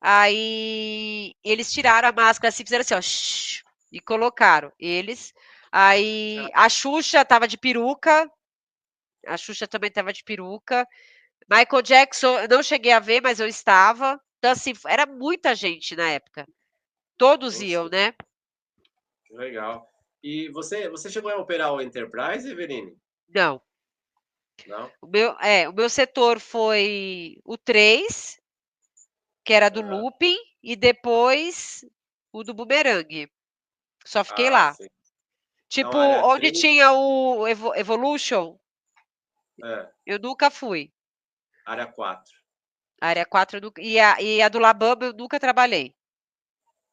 Aí eles tiraram a máscara assim, fizeram assim, ó, shh, e colocaram eles. Aí a Xuxa tava de peruca. A Xuxa também tava de peruca. Michael Jackson, eu não cheguei a ver, mas eu estava. Então, assim, era muita gente na época. Todos iam, Poxa, né? que legal. E você chegou a operar o Enterprise, Everine? Não. Não? O meu setor foi o 3, que era do Aham. looping, e depois o do bumerangue. Só fiquei Ah, lá. sim. Então, Tipo, área onde 3, tinha o Evolution, é, eu nunca fui. área 4. A área 4 e a do Labamba eu nunca trabalhei.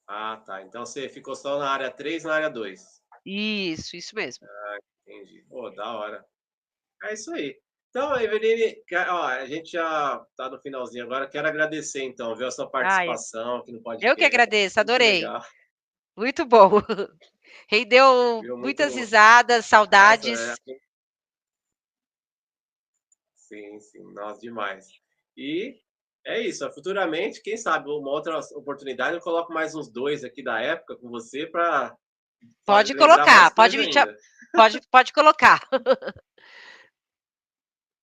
Ah, tá. Então você ficou só na área 3 e na área 2. Isso mesmo. Entendi. Pô, da hora. É isso aí. Então, Eveline, ó, a gente já está no finalzinho agora. Quero agradecer, então, viu, a sua Ai, participação aqui no eu que podcast. agradeço, Muito adorei. legal, Muito bom. Rendeu viu? muitas Muito. risadas, Nossa, saudades. sim, sim, nossa, demais. E é isso. Futuramente, quem sabe, uma outra oportunidade, eu coloco mais uns dois aqui da época com você para Pode lembrar colocar, mais coisa ainda. pode colocar.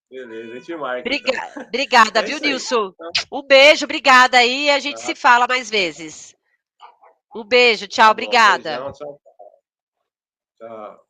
Beleza, a gente marca, então. Obrigada, Então é viu, isso aí. Nilson? Um beijo, obrigada aí, e a gente se Tá, fala mais vezes. Um beijo, tchau, tá bom. obrigada. Beijão, tchau, tchau.